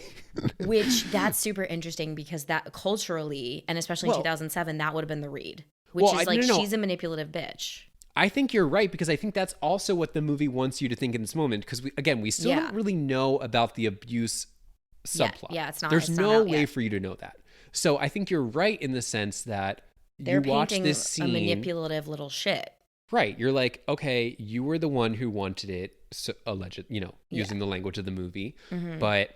Which, that's super interesting, because that culturally, and especially in 2007, that would have been the read. Which is like, she's a manipulative bitch. I think you're right, because I think that's also what the movie wants you to think in this moment, because we still don't really know about the abuse subplot. Yeah, it's not. There's no way for you to know that. So I think you're right in the sense that they're you watch painting this scene, a manipulative little shit. Right. You're like, okay, you were the one who wanted it, so, alleged, using the language of the movie. But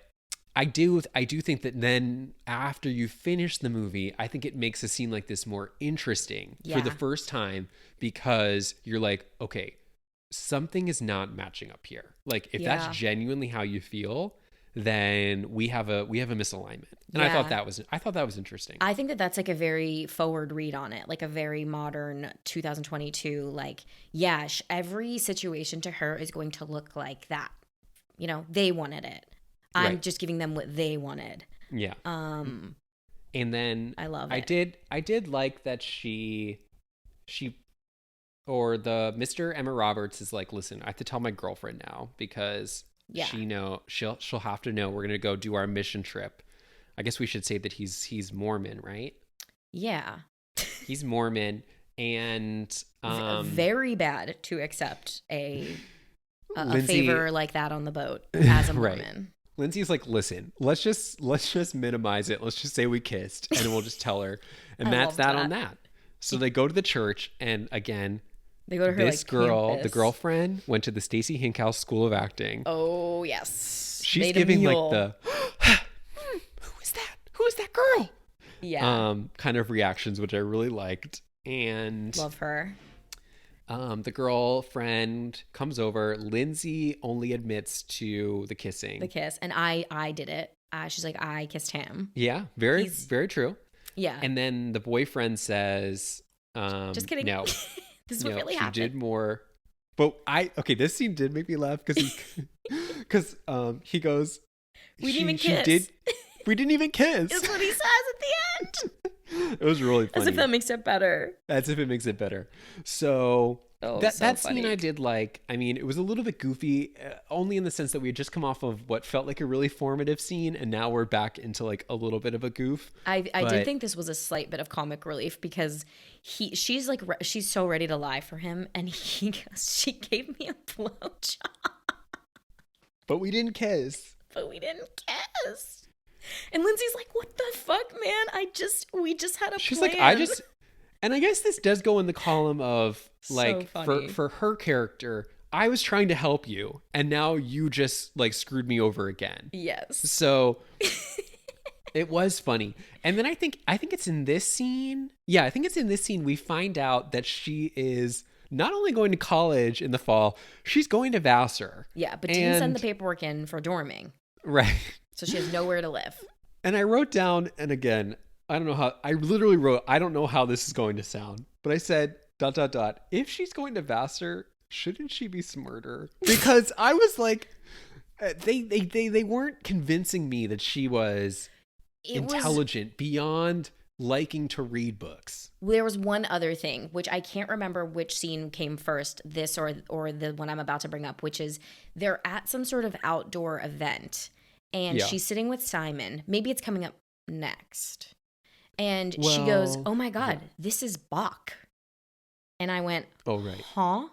I do think that then after you finish the movie, I think it makes a scene like this more interesting for the first time, because you're like, okay, something is not matching up here. Like, if that's genuinely how you feel, then we have a misalignment. And I thought that was interesting. I think that that's like a very forward read on it, like a very modern 2022, like, every situation to her is going to look like that. They wanted it. I'm just giving them what they wanted. Yeah. And then I love it. I did like that she or the Mr. Emma Roberts is like, listen, I have to tell my girlfriend now, because she'll have to know we're gonna go do our mission trip. I guess we should say that he's Mormon, right? Yeah. He's Mormon, and very bad to accept a favor like that on the boat as a Mormon. Right. Lindsay's like, listen, let's just minimize it. Let's just say we kissed, and we'll just tell her, and that's that on that. So they go to the church, and again, they go to her, this girl, campus. The girlfriend, went to the Stacey Hinkhouse School of Acting. Oh yes, she's giving like the who is that girl? Yeah, kind of reactions, which I really liked, and love her. The girlfriend comes over. Lindsay only admits to the kissing. The kiss. And I did it. She's like, I kissed him. Yeah, very true. Yeah. And then the boyfriend says, just kidding. No. This is what really happened. She did more. But this scene did make me laugh, because he goes, we didn't even kiss. We didn't even kiss. That's what he says at the end. It was really funny. As if that makes it better. So that funny. scene I did like. I mean, it was a little bit goofy, only in the sense that we had just come off of what felt like a really formative scene, and now we're back into like a little bit of a goof. I did think this was a slight bit of comic relief, because she's so ready to lie for him, and he goes, she gave me a blowjob. But we didn't kiss. And Lindsay's like, what the fuck, man? We just had a She's plan. like, and I guess this does go in the column of like, so for her character, I was trying to help you, and now you just like screwed me over again. Yes. So it was funny. And then I think it's in this scene. Yeah, I think it's in this scene we find out that she is not only going to college in the fall, she's going to Vassar. Yeah, but didn't send the paperwork in for dorming. Right. So she has nowhere to live. And I wrote down, and again, I literally wrote, I don't know how this is going to sound, but I said, ... if she's going to Vassar, shouldn't she be smarter? Because I was like, they weren't convincing me that she was intelligent beyond liking to read books. There was one other thing, which I can't remember which scene came first, this or the one I'm about to bring up, which is they're at some sort of outdoor event, and she's sitting with Simon. Maybe it's coming up next. And she goes, oh my God, this is Bach. And I went, oh, right. Huh?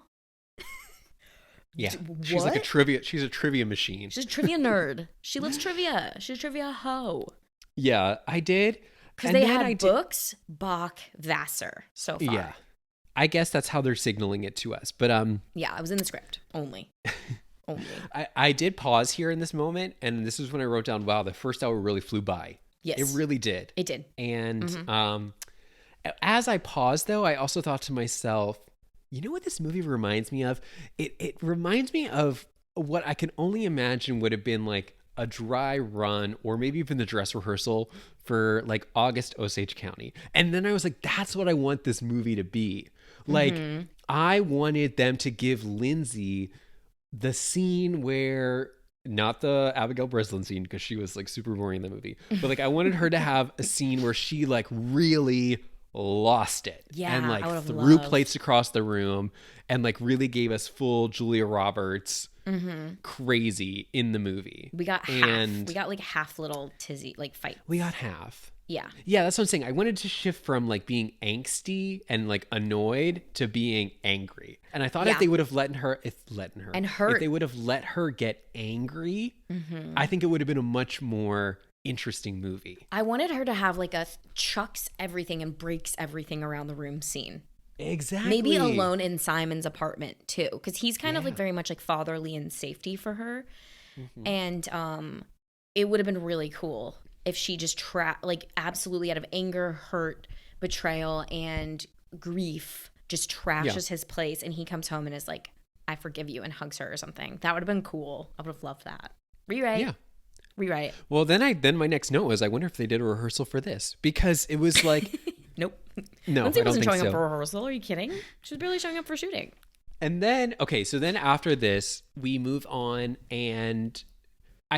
Yeah. She's like a trivia machine. She's a trivia nerd. She loves trivia. She's a trivia hoe. Yeah, I did. Because they had books, Bach, Vassar so far. Yeah. I guess that's how they're signaling it to us. But yeah, it was in the script only. I did pause here in this moment, and this is when I wrote down, wow, the first hour really flew by. Yes. It really did. It did. And as I paused, though, I also thought to myself, You know what this movie reminds me of? It reminds me of what I can only imagine would have been like a dry run or maybe even the dress rehearsal for like August Osage County. And then I was like, that's what I want this movie to be. Like, I wanted them to give Lindsay the scene where, not the Abigail Breslin scene because she was like super boring in the movie, but like I wanted her to have a scene where she like really lost it and like threw plates across the room and like really gave us full Julia Roberts crazy in the movie. We got half little tizzy like fight. We got half. Yeah, that's what I'm saying. I wanted to shift from like being angsty and like annoyed to being angry. And I thought if they would have if they would have let her get angry, I think it would have been a much more interesting movie. I wanted her to have like a chucks everything and breaks everything around the room scene. Exactly. Maybe alone in Simon's apartment too, because he's kind of like very much like fatherly and safety for her. And it would have been really cool if she just like absolutely out of anger, hurt, betrayal, and grief just trashes his place, and he comes home and is like, I forgive you, and hugs her or something. That would have been cool. I would have loved that. Rewrite. Well, then my next note was, I wonder if they did a rehearsal for this, because it was like nope. No, Lindsay I don't wasn't think showing so. up for rehearsal. Are you kidding? She was barely showing up for shooting. And then after this, we move on, and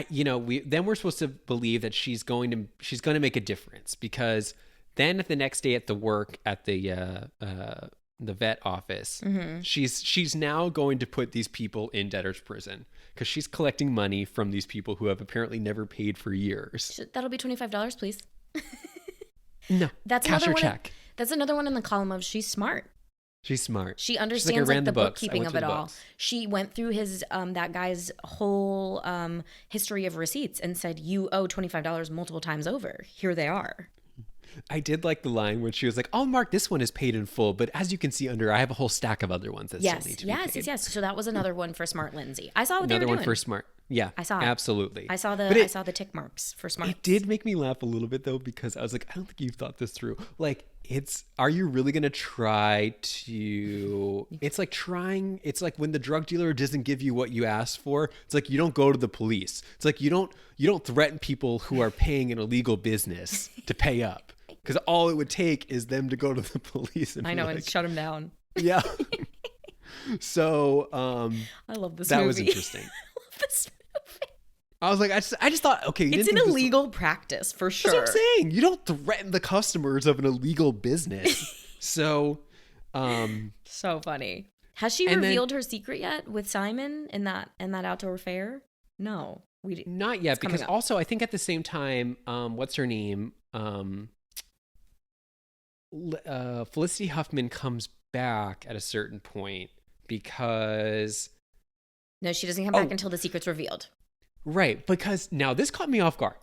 we're supposed to believe that she's going to make a difference, because then the next day at the work at the vet office, she's now going to put these people in debtor's prison because she's collecting money from these people who have apparently never paid for years. That'll be $25, please. No, that's cash another or one. check. That's another one in the column of she's smart. She's smart. She understands like the bookkeeping of it all. Books. She went through his that guy's whole history of receipts and said, you owe $25 multiple times over. Here they are. I did like the line where she was like, I'll mark this one as paid in full, but as you can see under, I have a whole stack of other ones that still need to be paid. Yes. So that was another one for Smart Lindsay. I saw what another they were doing. One for Smart. Yeah, I saw it. Absolutely. I saw the tick marks for Smart. It did make me laugh a little bit though, because I was like, I don't think you've thought this through. Like, are you really going to try to, it's like when the drug dealer doesn't give you what you asked for, it's like you don't go to the police. It's like you don't threaten people who are paying an illegal business to pay up. Because all it would take is them to go to the police and and shut them down. Yeah. So I love this that movie. Was interesting. I love this movie. I was like, I just thought, okay, it's an illegal practice for sure. That's what I'm saying. You don't threaten the customers of an illegal business. So so funny. Has she revealed her secret yet with Simon in that outdoor fair? No, not yet, because also I think at the same time, what's her name? Felicity Huffman comes back at a certain point because... No, she doesn't come back until the secret's revealed. Right, because now this caught me off guard.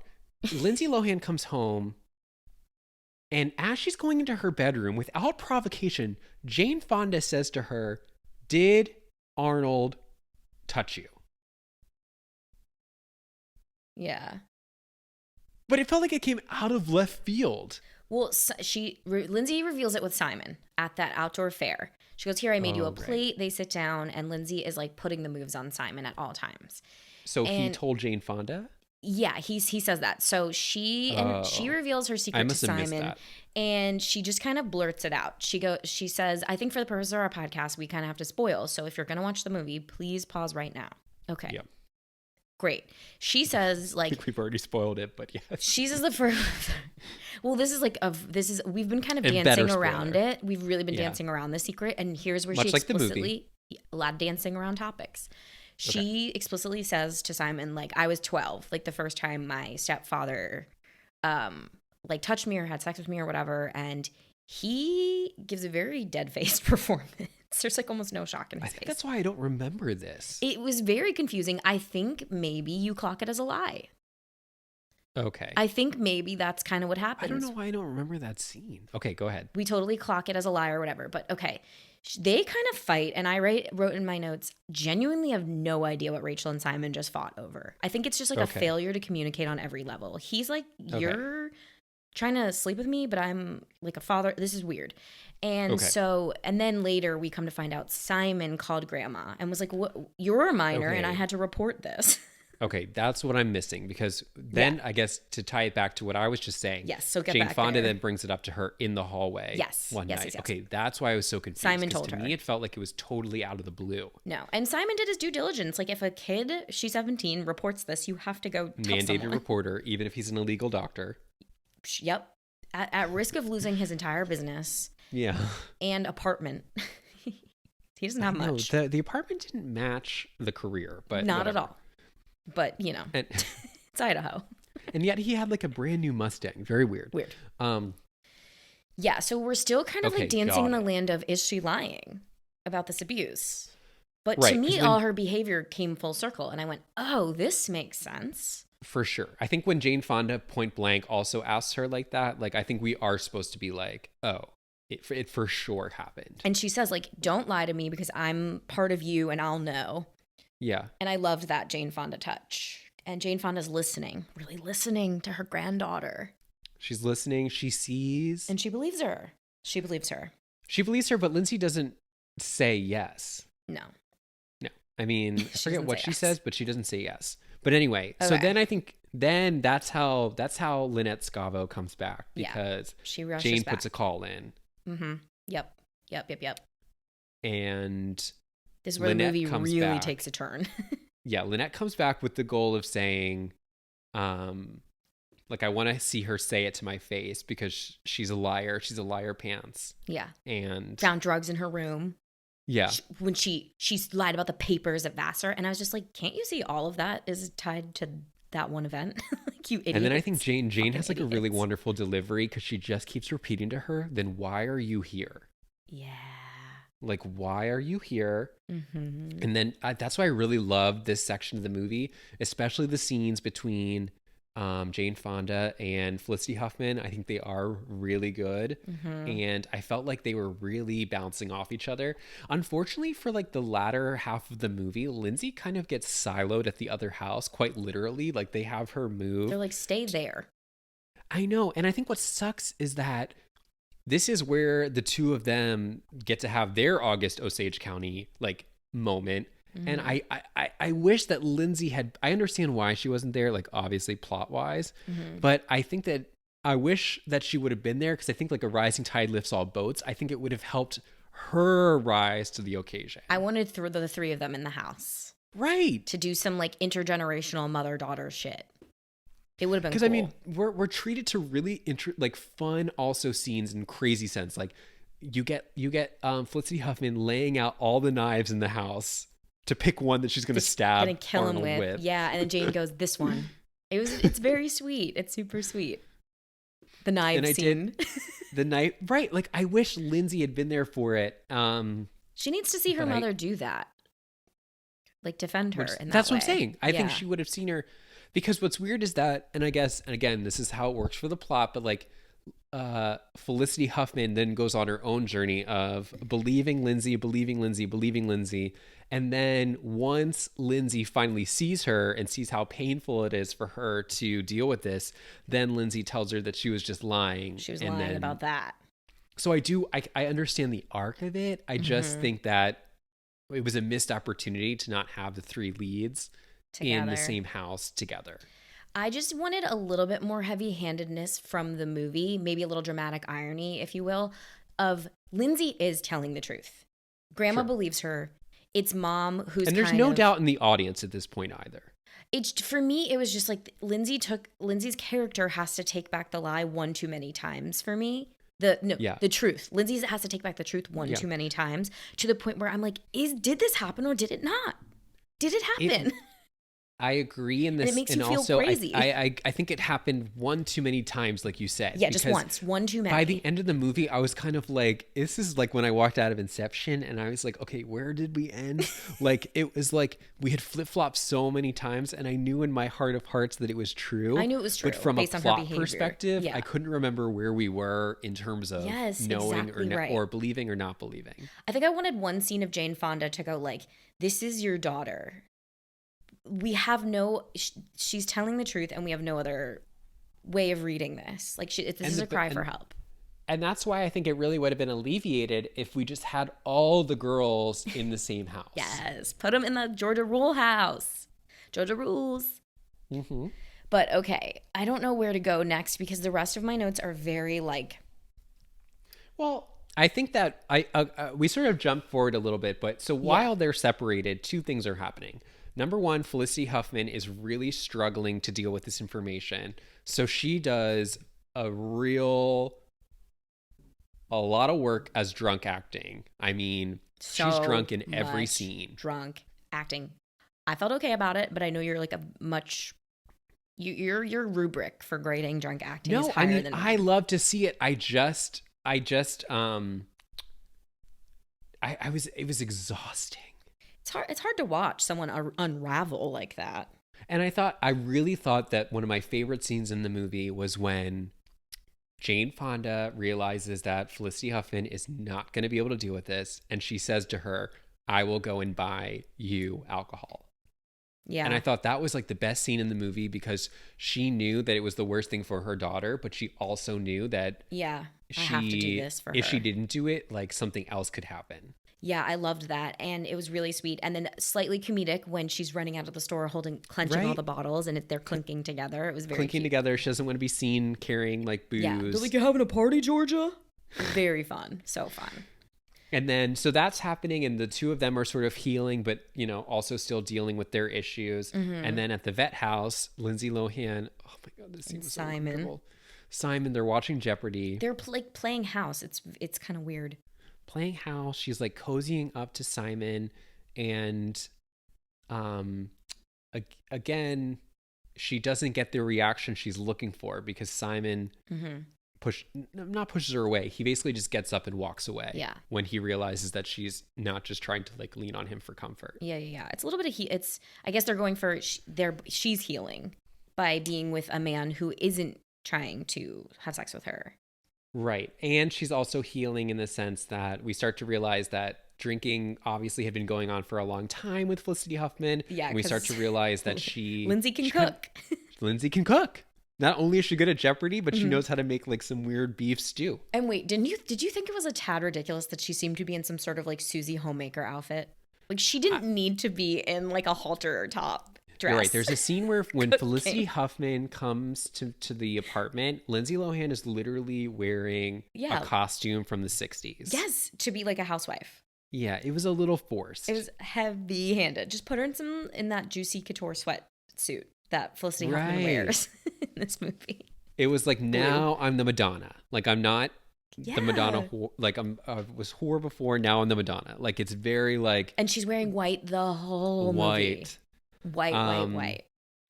Lindsay Lohan comes home, and as she's going into her bedroom, without provocation, Jane Fonda says to her, "Did Arnold touch you?" Yeah. But it felt like it came out of left field. Well, Lindsay reveals it with Simon at that outdoor fair. She goes, "Here, I made you a plate." Right. They sit down, and Lindsay is like putting the moves on Simon at all times. So he told Jane Fonda? Yeah, he says that. So she reveals her secret to Simon, and she just kind of blurts it out. She says, "I think for the purpose of our podcast, we kind of have to spoil. So if you're going to watch the movie, please pause right now." Okay. Yep. Great. She says, like, I think we've already spoiled it, but yes. She says the first. Well, we've been kind of dancing around it. We've really been dancing around the secret, and here's where she explicitly, a lot of dancing around topics. She explicitly says to Simon, like, I was 12, like the first time my stepfather, like touched me or had sex with me or whatever, and he gives a very dead-faced performance. There's like almost no shock in his face. That's why I don't remember this. It was very confusing. I think maybe you clock it as a lie. Okay. I think maybe that's kind of what happens. I don't know why I don't remember that scene. Okay, go ahead. We totally clock it as a lie or whatever. But okay, they kind of fight. And I wrote in my notes, genuinely have no idea what Rachel and Simon just fought over. I think it's just like a failure to communicate on every level. He's like, you're trying to sleep with me, but I'm like a father. This is weird. And Okay. so, and then later we come to find out Simon called grandma and was like, what, you're a minor and I had to report this. Okay, that's what I'm missing, because then I guess to tie it back to what I was just saying. Yes, so get Jane back Fonda there. then brings it up to her in the hallway one night. Yes. Okay, that's why I was so confused. Simon told her. To me, it felt like it was totally out of the blue. No, and Simon did his due diligence. Like if a kid, she's 17, reports this, you have to go tell Mandated someone. reporter, even if he's an illegal doctor. Yep. At risk of losing his entire business. Yeah. And apartment. He doesn't have much. The apartment didn't match the career, but not whatever. at all. But, you know, it's Idaho. And yet he had like a brand new Mustang. Very weird. Weird. Yeah, so we're still kind of like dancing in the land of, is she lying about this abuse? But to me, all her behavior came full circle. And I went, oh, this makes sense. For sure. I think when Jane Fonda point blank also asks her like that, like I think we are supposed to be like, oh, it for sure happened. And she says like, don't lie to me because I'm part of you and I'll know. Yeah. And I loved that Jane Fonda touch. And Jane Fonda's listening, really listening to her granddaughter. She's listening. She sees. And she believes her. She believes her. She believes her, but Lindsay doesn't say yes. No. No. I mean, I forget what she says, but she doesn't say yes. But anyway, so then I think that's how Lynette Scavo comes back, because she rushes Jane back. puts a call in. Mm-hmm. Yep. And this is where Lynette the movie really takes a turn. Yeah, Lynette comes back with the goal of saying, like, I want to see her say it to my face because she's a liar. She's a liar pants. Yeah. And found drugs in her room. Yeah. When she lied about the papers at Vassar. And I was just like, can't you see all of that is tied to that one event? Like, you idiots. And then I think Jane has like a really wonderful delivery, because she just keeps repeating to her, then why are you here? Yeah. Like, why are you here? Mm-hmm. And then that's why I really love this section of the movie, especially the scenes between Jane Fonda and Felicity Huffman. I think they are really good. Mm-hmm. And I felt like they were really bouncing off each other. Unfortunately, for like the latter half of the movie, Lindsay kind of gets siloed at the other house, quite literally. Like, they have her move. They're like, stay there. I know. And I think what sucks is that this is where the two of them get to have their August Osage County like moment. Mm-hmm. And I wish that Lindsay I understand why she wasn't there, like obviously plot wise, but I think that I wish that she would have been there, because I think like a rising tide lifts all boats. I think it would have helped her rise to the occasion. I wanted the three of them in the house. Right. To do some like intergenerational mother-daughter shit. It would have been cool. Because I mean, we're treated to really like fun also scenes in crazy sense. Like you get Felicity Huffman laying out all the knives in the house to pick one that she's going to stab gonna kill Arnold him with. Yeah, and then Jane goes, this one. It's very sweet. It's super sweet. The knife scene. The knife, right? Like, I wish Lindsay had been there for it. She needs to see her mother do that. Like, defend her in that That's way. what I'm saying. I think she would have seen her. Because what's weird is that, and again, this is how it works for the plot, but like Felicity Huffman then goes on her own journey of believing Lindsay. And then once Lindsay finally sees her and sees how painful it is for her to deal with this, then Lindsay tells her that she was just lying. She was lying about that. So I understand the arc of it. I just think that it was a missed opportunity to not have the three leads together in the same house together. I just wanted a little bit more heavy-handedness from the movie, maybe a little dramatic irony, if you will, of Lindsay is telling the truth. Grandma believes her. It's mom who's and there's no doubt in the audience at this point either. For me, it was just like Lindsay's character has to take back the lie one too many times for me. The truth. Lindsay has to take back the truth one too many times, to the point where I'm like, did this happen or did it not? Did it happen? I agree in this, and it makes you feel also, crazy. I think it happened one too many times, like you said. Yeah, just once, one too many. By the end of the movie, I was kind of like, this is like when I walked out of Inception, and I was like, okay, where did we end? Like, it was like we had flip flopped so many times, and I knew in my heart of hearts that it was true. I knew it was true, but from based a on plot her behavior. perspective, I couldn't remember where we were in terms of knowing or believing or not believing. I think I wanted one scene of Jane Fonda to go like, "This is your daughter." We have she's telling the truth, and we have no other way of reading this. Like this is a cry for help. And that's why I think it really would have been alleviated if we just had all the girls in the same house. Yes. Put them in the Georgia Rule house. Georgia rules. Mm-hmm. But okay, I don't know where to go next because the rest of my notes are very like. Well, I think that we sort of jumped forward a little bit, but so while they're separated, two things are happening. Number one, Felicity Huffman is really struggling to deal with this information. So she does a lot of work as drunk acting. I mean, she's drunk in every scene. Drunk acting. I felt okay about it, but I know you're like your rubric for grading drunk acting is higher than mine. I love to see it. It was exhausting. It's hard to watch someone unravel like that. And I really thought that one of my favorite scenes in the movie was when Jane Fonda realizes that Felicity Huffman is not going to be able to deal with this. And she says to her, I will go and buy you alcohol. Yeah. And I thought that was like the best scene in the movie because she knew that it was the worst thing for her daughter, but she also knew that I have to do this for her. If she didn't do it, like something else could happen. Yeah, I loved that. And it was really sweet. And then slightly comedic when she's running out of the store clenching all the bottles and they're clinking together. It was very clinking cute. together. She doesn't want to be seen carrying like booze. Yeah. They're like, you're having a party, Georgia? Very fun. So fun. And then, so that's happening and the two of them are sort of healing, but, also still dealing with their issues. Mm-hmm. And then at the vet house, Lindsay Lohan, oh my God, this scene was so wonderful. Simon, they're watching Jeopardy. They're like playing house. It's kind of weird. Playing house. She's like cozying up to Simon. And again, she doesn't get the reaction she's looking for because Simon not pushes her away. He basically just gets up and walks away. Yeah. When he realizes that she's not just trying to like lean on him for comfort. Yeah. It's a little bit of I guess they're going for she's healing by being with a man who isn't trying to have sex with her. Right. And she's also healing in the sense that we start to realize that drinking obviously had been going on for a long time with Felicity Huffman. Yeah. And we start to realize that Lindsay can cook. Lindsay can cook. Not only is she good at Jeopardy, but she knows how to make like some weird beef stew. And wait, did you think it was a tad ridiculous that she seemed to be in some sort of like Susie Homemaker outfit? Like she didn't need to be in like a halter top dress. You're right. There's a scene where when Felicity Huffman comes to the apartment, Lindsay Lohan is literally wearing a costume from the 60s. Yes, to be like a housewife. Yeah, it was a little forced. It was heavy-handed. Just put her in that juicy couture sweatsuit that Felicity Huffman wears in this movie. It was like, now I'm the Madonna. Like I'm not the Madonna. Like I was whore before. Now I'm the Madonna. Like it's very like. And she's wearing white the whole movie. White.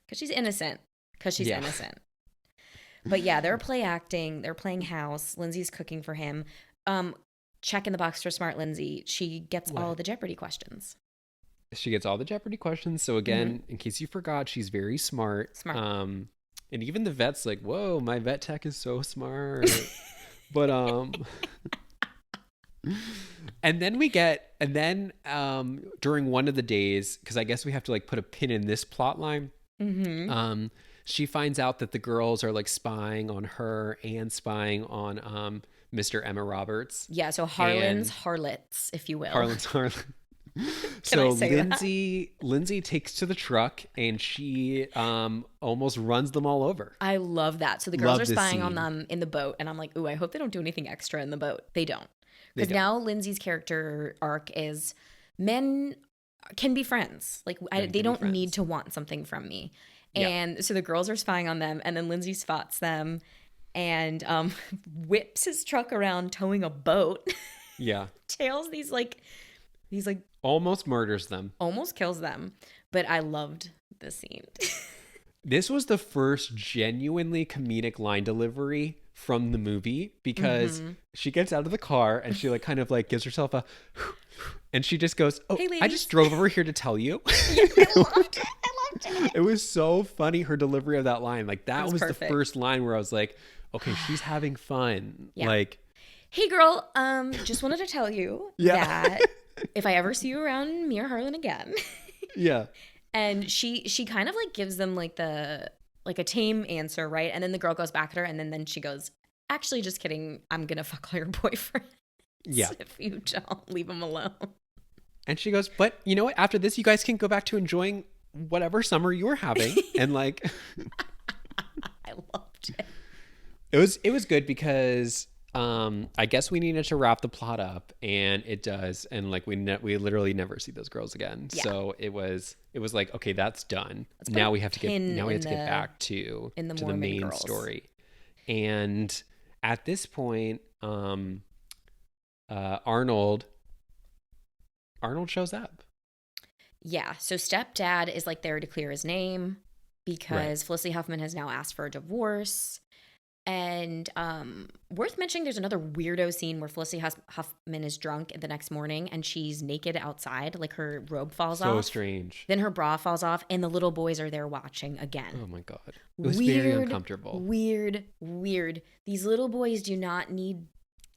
Because she's innocent. Innocent. But yeah, they're play acting. They're playing house. Lindsay's cooking for him. Check in the box for smart Lindsay. She gets all the Jeopardy questions. She gets all the Jeopardy questions. So again, in case you forgot, she's very smart. And even the vet's like, whoa, my vet tech is so smart. But and then during one of the days, because I guess we have to like put a pin in this plot line. She finds out that the girls are like spying on her and spying on Mr. Emma Roberts. Yeah, so harlots, if you will. Harlots. So Lindsay takes to the truck and she almost runs them all over. I love that. So the girls are spying on them in the boat, and I'm like, ooh, I hope they don't do anything extra in the boat. They don't. Because now Lindsay's character arc is men can be friends. Like they don't need to want something from me. And so the girls are spying on them, and then Lindsay spots them and whips his truck around towing a boat. Yeah. Tails these like almost murders them. Almost kills them. But I loved the scene. This was the first genuinely comedic line delivery from the movie because she gets out of the car and she like kind of like gives herself a and she just goes, oh, hey, I just drove over here to tell you. I loved it. It was so funny, her delivery of that line. Like that was the first line where I was like, okay, she's having fun. Yeah. Like, hey girl, just wanted to tell you that if I ever see you around me or Harlan again. Yeah. And she kind of like gives them like the like a tame answer, right? And then the girl goes back at her, and then she goes, actually, just kidding. I'm going to fuck all your boyfriends. Yeah. If you don't leave them alone. And she goes, but you know what? After this, you guys can go back to enjoying whatever summer you're having. And like, I loved it. It was good because I guess we needed to wrap the plot up, and it does. And like we literally never see those girls again. Yeah. So it was like, okay, that's done. Now we have to get back to the main girls. Story. And at this point, Arnold shows up. Yeah. So stepdad is like there to clear his name because Felicity Huffman has now asked for a divorce. And worth mentioning, there's another weirdo scene where Felicity Huffman is drunk the next morning and she's naked outside. Like her robe falls off. So strange. Then her bra falls off and the little boys are there watching again. Oh my God. It was very uncomfortable. Weird. These little boys do not need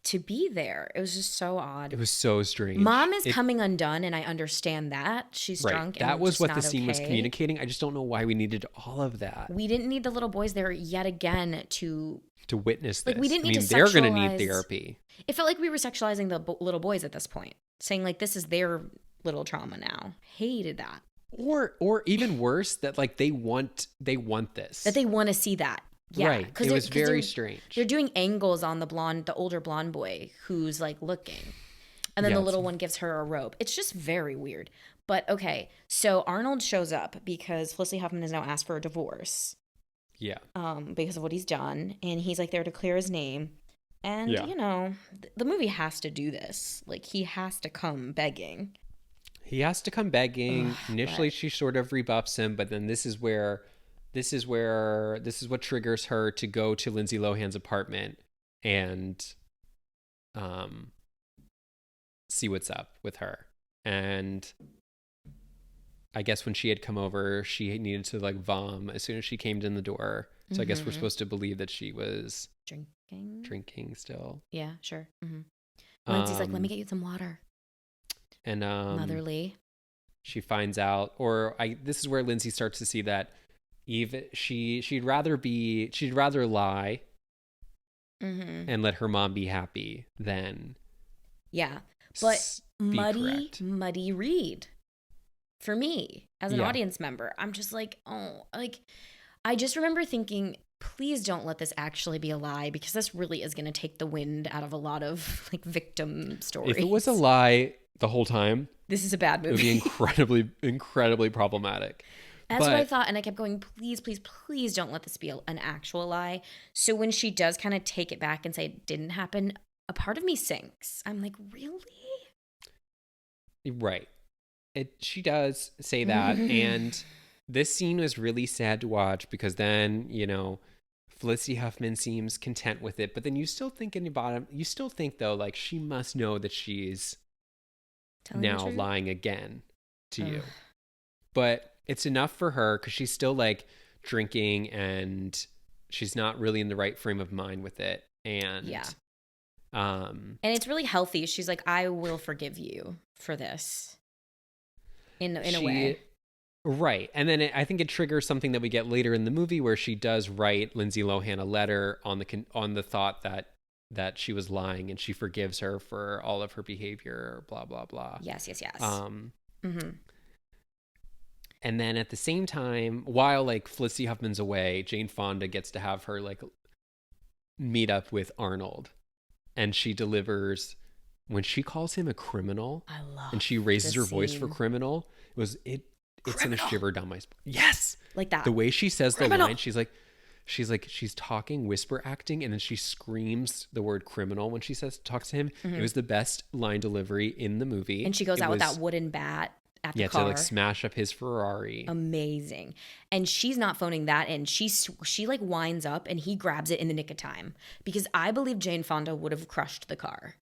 to be there. It was just so odd. It was so strange. Mom is coming undone, and I understand that. She's drunk. That was what the scene was communicating. I just don't know why we needed all of that. We didn't need the little boys there yet again to witness this. Like, we didn't need to they're going to need therapy. It felt like we were sexualizing the little boys at this point, saying like this is their little trauma now. Hated that. Or even worse, that like they want this. That they want to see that. Yeah, right. It was very strange. They're doing angles on the older blonde boy who's like looking. And then the little one gives her a robe. It's just very weird. But okay, so Arnold shows up because Felicity Huffman has now asked for a divorce. Yeah. Because of what he's done. And he's like there to clear his name. And, you know, the movie has to do this. Like, he has to come begging. Initially, she sort of rebuffs him, but then this is what triggers her to go to Lindsay Lohan's apartment and see what's up with her. And I guess when she had come over, she needed to like vom as soon as she came in the door. So I guess we're supposed to believe that she was drinking still. Yeah, sure. Mm-hmm. Lindsay's like, let me get you some water. And motherly. She finds out, this is where Lindsay starts to see that even she'd rather lie and let her mom be happy than but muddy read for me as an audience member. I'm just like, I just remember thinking, please don't let this actually be a lie, because this really is going to take the wind out of a lot of like victim stories. If it was a lie the whole time, this is a bad movie. It would be incredibly incredibly problematic. That's what I thought, and I kept going, please, please, please don't let this be an actual lie. So when she does kind of take it back and say it didn't happen, a part of me sinks. I'm like, really? Right. She does say that, and this scene was really sad to watch because then, you know, Felicity Huffman seems content with it, but then you still think though, like, she must know that she's now lying again to you. But it's enough for her because she's still like drinking and she's not really in the right frame of mind with it. And and it's really healthy. She's like, I will forgive you for this in a way. Right. And then I think it triggers something that we get later in the movie where she does write Lindsay Lohan a letter on the thought that she was lying, and she forgives her for all of her behavior, blah, blah, blah. Yes. And then at the same time, while like Felicity Huffman's away, Jane Fonda gets to have her like meet up with Arnold, and she delivers when she calls him a criminal. I love, and she raises her voice for criminal. It sent a shiver down my spine. Yes, like that. The way she says the line, she's talking, whisper acting, and then she screams the word criminal when she talks to him. It was the best line delivery in the movie. And she goes out with that wooden bat at the car. To like smash up his Ferrari. Amazing. And she's not phoning that in. She like winds up and he grabs it in the nick of time, because I believe Jane Fonda would have crushed the car.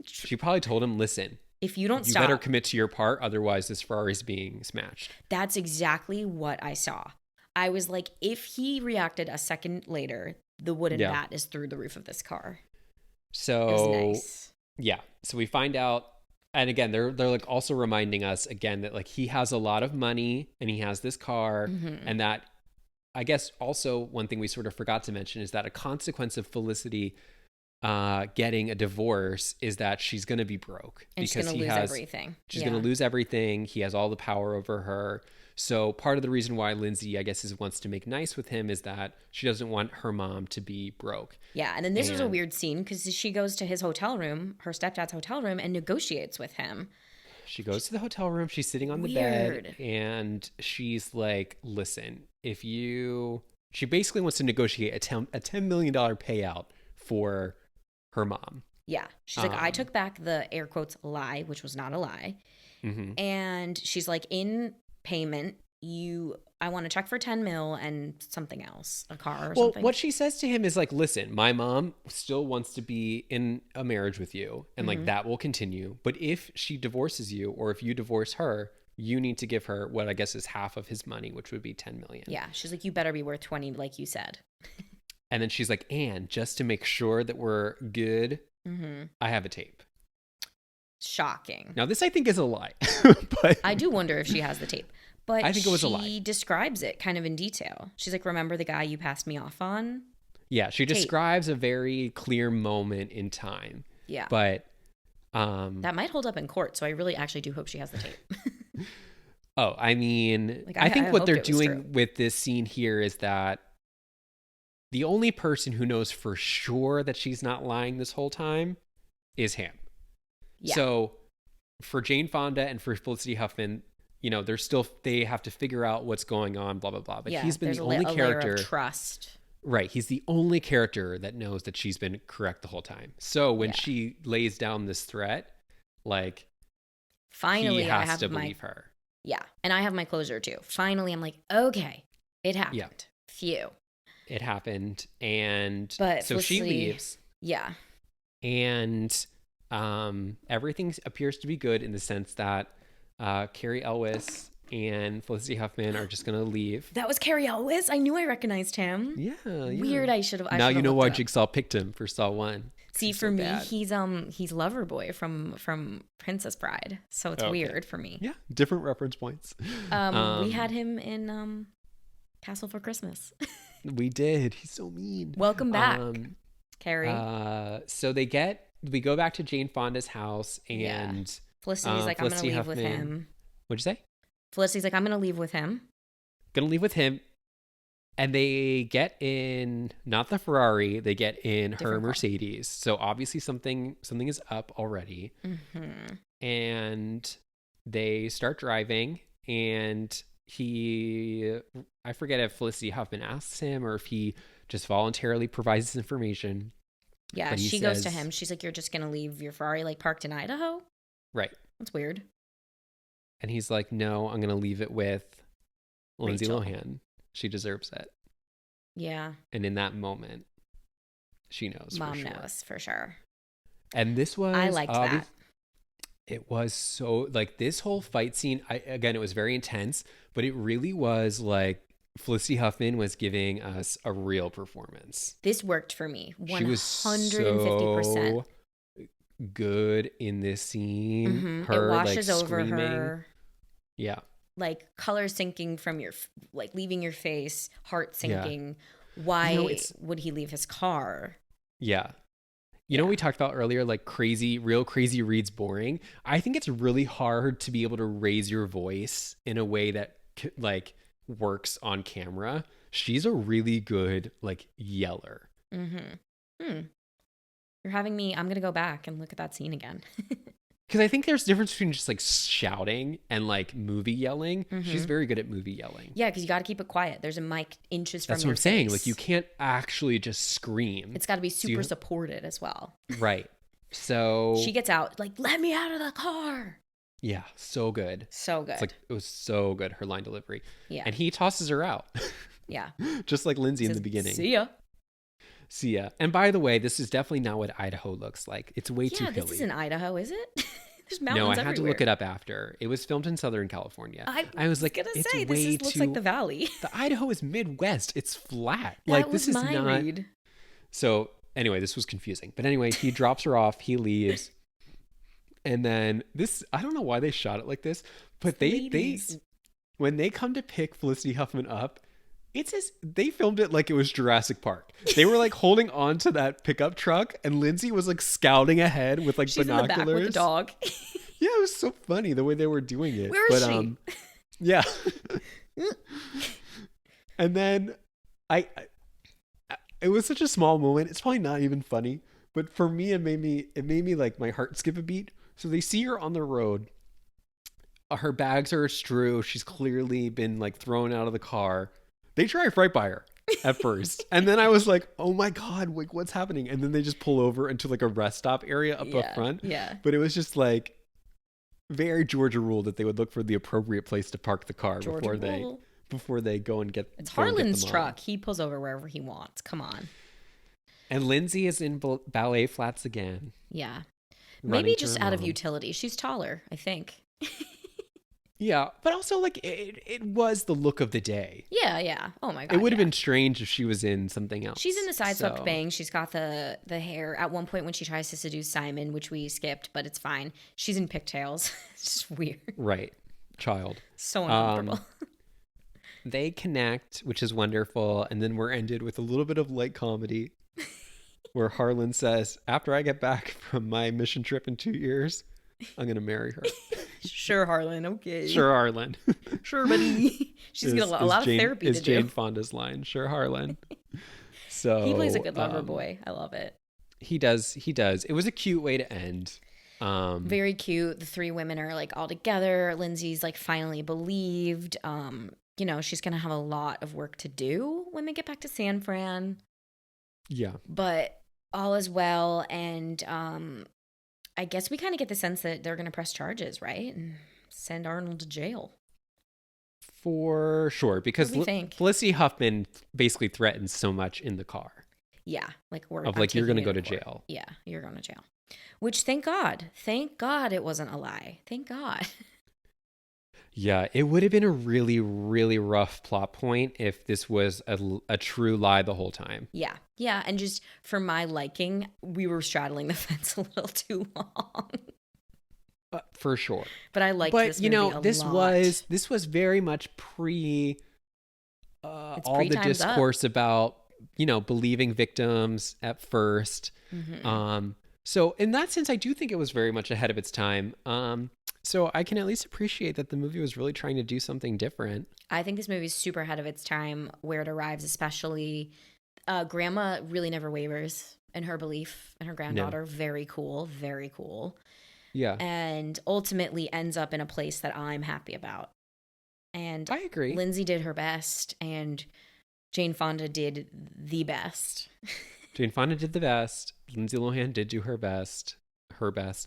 She probably told him, listen, if you don't stop, you better commit to your part, otherwise this Ferrari's being smashed. That's exactly what I saw. I was like, if he reacted a second later, the wooden bat is through the roof of this car. So, it was nice. Yeah. So we find out, and again, they're like also reminding us again that like he has a lot of money and he has this car, and that I guess also one thing we sort of forgot to mention is that a consequence of Felicity getting a divorce is that she's going to be broke. And she's going to lose everything. She's going to lose everything. He has all the power over her. So part of the reason why Lindsay, I guess, wants to make nice with him is that she doesn't want her mom to be broke. Yeah, and then this was a weird scene because she goes to his hotel room, her stepdad's hotel room, and negotiates with him. She goes to the hotel room. She's sitting on the bed, and she's like, listen, she basically wants to negotiate a $10 million payout for her mom. Yeah. She's like, I took back the air quotes lie, which was not a lie. Mm-hmm. And she's like, in payment, I want a check for 10 mil and something else, a car or something. Well, what she says to him is like, listen, my mom still wants to be in a marriage with you, and like that will continue. But if she divorces you, or if you divorce her, you need to give her what I guess is half of his money, which would be 10 million. Yeah. She's like, you better be worth 20, like you said. And then she's like, and just to make sure that we're good, I have a tape. Shocking. Now, this I think is a lie. But I do wonder if she has the tape. But I think it was a lie. She describes it kind of in detail. She's like, remember the guy you passed me off on? Yeah, she describes a very clear moment in time. Yeah. But that might hold up in court, so I really actually do hope she has the tape. Oh, I mean, like, I think what they're doing with this scene here is that the only person who knows for sure that she's not lying this whole time is him. Yeah. So for Jane Fonda and for Felicity Huffman, they have to figure out what's going on, blah, blah, blah. But he's been the only character. Layer of trust. Right. He's the only character that knows that she's been correct the whole time. So when she lays down this threat, like, finally, he has to believe her. Yeah. And I have my closure too. Finally, I'm like, okay, it happened. Yeah. Phew. It happened. And so Felicity, she leaves. Yeah. And everything appears to be good in the sense that Carrie Elwes and Felicity Huffman are just going to leave. That was Carrie Elwes? I knew I recognized him. Yeah. Weird. I should have. Now you know why Jigsaw picked him for Saw 1. See, for me, he's Loverboy from Princess Bride, so it's weird for me. Yeah, different reference points. We had him in Castle for Christmas. We did. He's so mean. Welcome back, Carrie. So we go back to Jane Fonda's house, and Felicity's like, Felicity I'm gonna leave Huffman, with him. What'd you say? Felicity's like, I'm gonna leave with him. And they get in, not the Ferrari, they get in her Mercedes. So obviously something is up already. Mm-hmm. And they start driving, and I forget if Felicity Huffman asks him or if he just voluntarily provides this information. Yeah, she goes to him. She's like, you're just going to leave your Ferrari like parked in Idaho? Right. That's weird. And he's like, no, I'm going to leave it with Lindsay Lohan. She deserves it. Yeah. And in that moment, she knows. Mom knows for sure. And this was... I liked that. It was so... Like, this whole fight scene, again, it was very intense, but it really was like Felicity Huffman was giving us a real performance. This worked for me. 150%. She was so good in this scene. Mm-hmm. Her, it washes over screaming. her. Yeah. Like color sinking from leaving your face, heart sinking. Yeah. Why would he leave his car? Yeah. You know, we talked about earlier, like real crazy reads boring. I think it's really hard to be able to raise your voice in a way that like works on camera. She's a really good like yeller. Mm-hmm. You're having me. I'm going to go back and look at that scene again. Because I think there's a difference between just like shouting and like movie yelling. Mm-hmm. She's very good at movie yelling. Yeah, because you got to keep it quiet. There's a mic inches from your face. That's what I'm saying. Like you can't actually just scream. It's got to be super supported as well. Right. So she gets out like, let me out of the car. Yeah, so good. So good. It's like, it was so good, her line delivery. Yeah. And he tosses her out. Yeah. Just like Lindsay in the beginning. See ya. See ya. And by the way, this is definitely not what Idaho looks like. It's way too hilly. Yeah, this isn't Idaho, is it? There's mountains everywhere. No, I had to look it up after. It was filmed in Southern California. I was like, it's way this looks like the valley. The Idaho is Midwest. It's flat. That was my read. So anyway, this was confusing. But anyway, he drops her off. He leaves. And then I don't know why they shot it like this, but they when they come to pick Felicity Huffman up, they filmed it like it was Jurassic Park. They were like holding on to that pickup truck, and Lindsay was like scouting ahead with like She's binoculars. in the back with the dog. Yeah, it was so funny the way they were doing it. Where is she? Yeah. And then it was such a small moment. It's probably not even funny, but for me, it made me like my heart skip a beat. So they see her on the road. Her bags are astrew. She's clearly been like thrown out of the car. They drive right by her at first. And then I was like, oh my God, like what's happening? And then they just pull over into like a rest stop area up front. Yeah. But it was just like very Georgia Rule that they would look for the appropriate place to park the car before they go and get. It's Harlan's truck. He pulls over wherever he wants. Come on. And Lindsay is in ballet flats again. Yeah. Maybe just out of utility. She's taller, I think. Yeah, but also like it was the look of the day. Yeah. Oh my God. It would have been strange if she was in something else. She's in the side swept bang. She's got the hair. At one point when she tries to seduce Simon, which we skipped, but it's fine. She's in pigtails. It's just weird. Right. Child. So uncomfortable. They connect, which is wonderful, and then we're ended with a little bit of light comedy where Harlan says, after I get back from my mission trip in 2 years, I'm going to marry her. Sure, Harlan. Okay. Sure, Harlan. Sure, buddy. She's got a lot of therapy to do. It's Jane Fonda's line. Sure, Harlan. So he plays a good lover boy. I love it. He does. It was a cute way to end. Very cute. The three women are like all together. Lindsay's like finally believed. She's going to have a lot of work to do when they get back to San Fran. Yeah. But all is well. And I guess we kind of get the sense that they're going to press charges, right? And send Arnold to jail. For sure. Because Felicity Huffman basically threatens so much in the car. Yeah. You're going to go to jail. Yeah. You're going to jail. Which, thank God. Thank God it wasn't a lie. Thank God. Yeah, it would have been a really, really rough plot point if this was a true lie the whole time. Yeah. Yeah. And just for my liking, we were straddling the fence a little too long. For sure. But I liked this movie a lot. This was very much pre all the discourse about, believing victims at first. Mm-hmm. So in that sense, I do think it was very much ahead of its time. So I can at least appreciate that the movie was really trying to do something different. I think this movie is super ahead of its time where it arrives, especially Grandma really never wavers in her belief in her granddaughter. No. Very cool. Very cool. Yeah. And ultimately ends up in a place that I'm happy about. And I agree. Lindsay did her best and Jane Fonda did the best. Jane Fonda did the best. Lindsay Lohan did do her best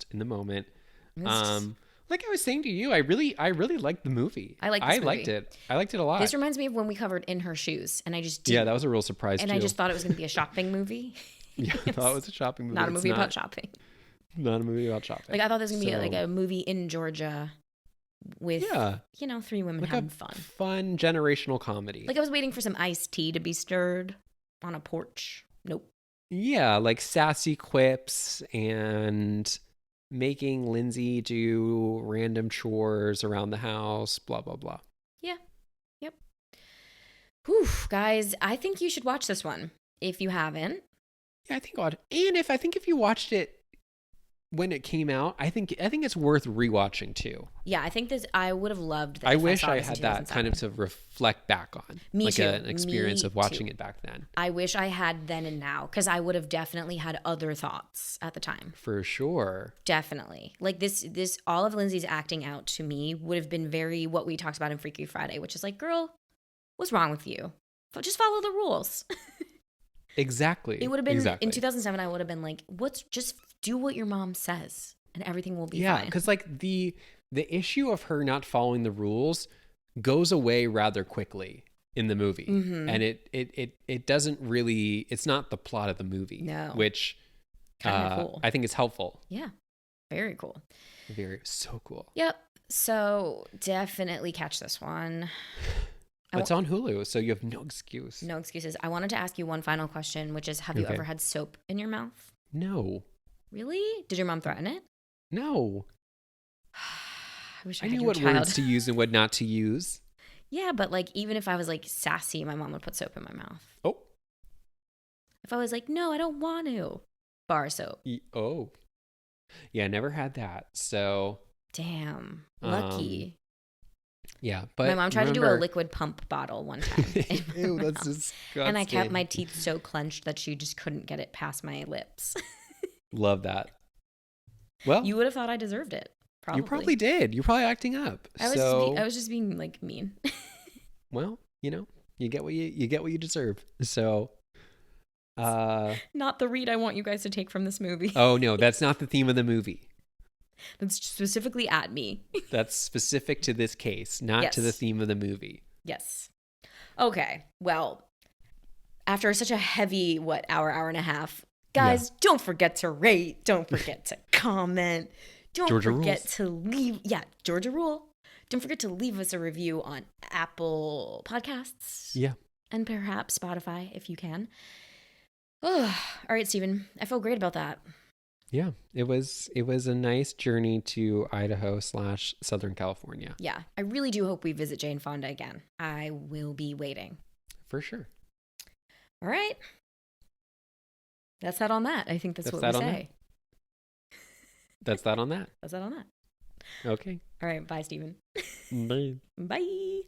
in the moment. Like I was saying to you, I really liked the movie. I liked it. I liked it a lot. This reminds me of when we covered In Her Shoes, and I just didn't. Yeah, that was a real surprise and too. I just thought it was going to be a shopping movie. Yeah, I thought it was a shopping movie. Not a movie about shopping. Not a movie about shopping. Like I thought this was going to be like a movie in Georgia with three women like having fun. Fun generational comedy. Like I was waiting for some iced tea to be stirred on a porch. Nope. Yeah, like sassy quips and making Lindsay do random chores around the house, blah, blah, blah. Yeah. Yep. Whew, guys, I think you should watch this one if you haven't. Yeah, I think odd. And I think if you watched it when it came out, I think it's worth rewatching too. Yeah, I think I would have loved that. I wish I had that kind of to reflect back on. Me like too. An experience of watching it back then. I wish I had then and now, because I would have definitely had other thoughts at the time. For sure. Definitely. Like this all of Lindsay's acting out to me would have been very what we talked about in Freaky Friday, which is like, girl, what's wrong with you? Just follow the rules. Exactly. It would have been in 2007. I would have been like, just do what your mom says, and everything will be fine. Yeah, because like the issue of her not following the rules goes away rather quickly in the movie, mm-hmm. and it doesn't really. It's not the plot of the movie, no. Which kind of cool. I think is helpful. Yeah, very cool. So cool. Yep. So definitely catch this one. It's on Hulu, so you have no excuse. No excuses. I wanted to ask you one final question, which is, have you ever had soap in your mouth? No. Really? Did your mom threaten it? No. I wish I knew what words to use and what not to use. Yeah, but like even if I was like sassy, my mom would put soap in my mouth. Oh. If I was like, no, I don't want to. Bar soap. Oh. Yeah, never had that. So. Damn. Lucky. Yeah, but my mom tried to do a liquid pump bottle one time. Ew, that's disgusting. And I kept my teeth so clenched that she just couldn't get it past my lips. Love that. Well, you would have thought I deserved it. Probably. You probably did. You're probably acting up. I was just being like mean. Well, you get what you deserve. So, not the read I want you guys to take from this movie. Oh no, that's not the theme of the movie. That's specifically at me. That's specific to this case, not to the theme of the movie. Yes. Okay. Well, after such a heavy, hour and a half, guys, don't forget to rate. Don't forget to comment. Don't forget to leave. Yeah, Georgia Rule. Don't forget to leave us a review on Apple Podcasts. Yeah. And perhaps Spotify if you can. Oh, all right, Stephen. I feel great about that. Yeah, it was a nice journey to Idaho / Southern California. Yeah, I really do hope we visit Jane Fonda again. I will be waiting. For sure. All right. That's that on that. I think that's what we say. That's that on that. That's that on that. Okay. All right. Bye, Stephen. Bye. Bye.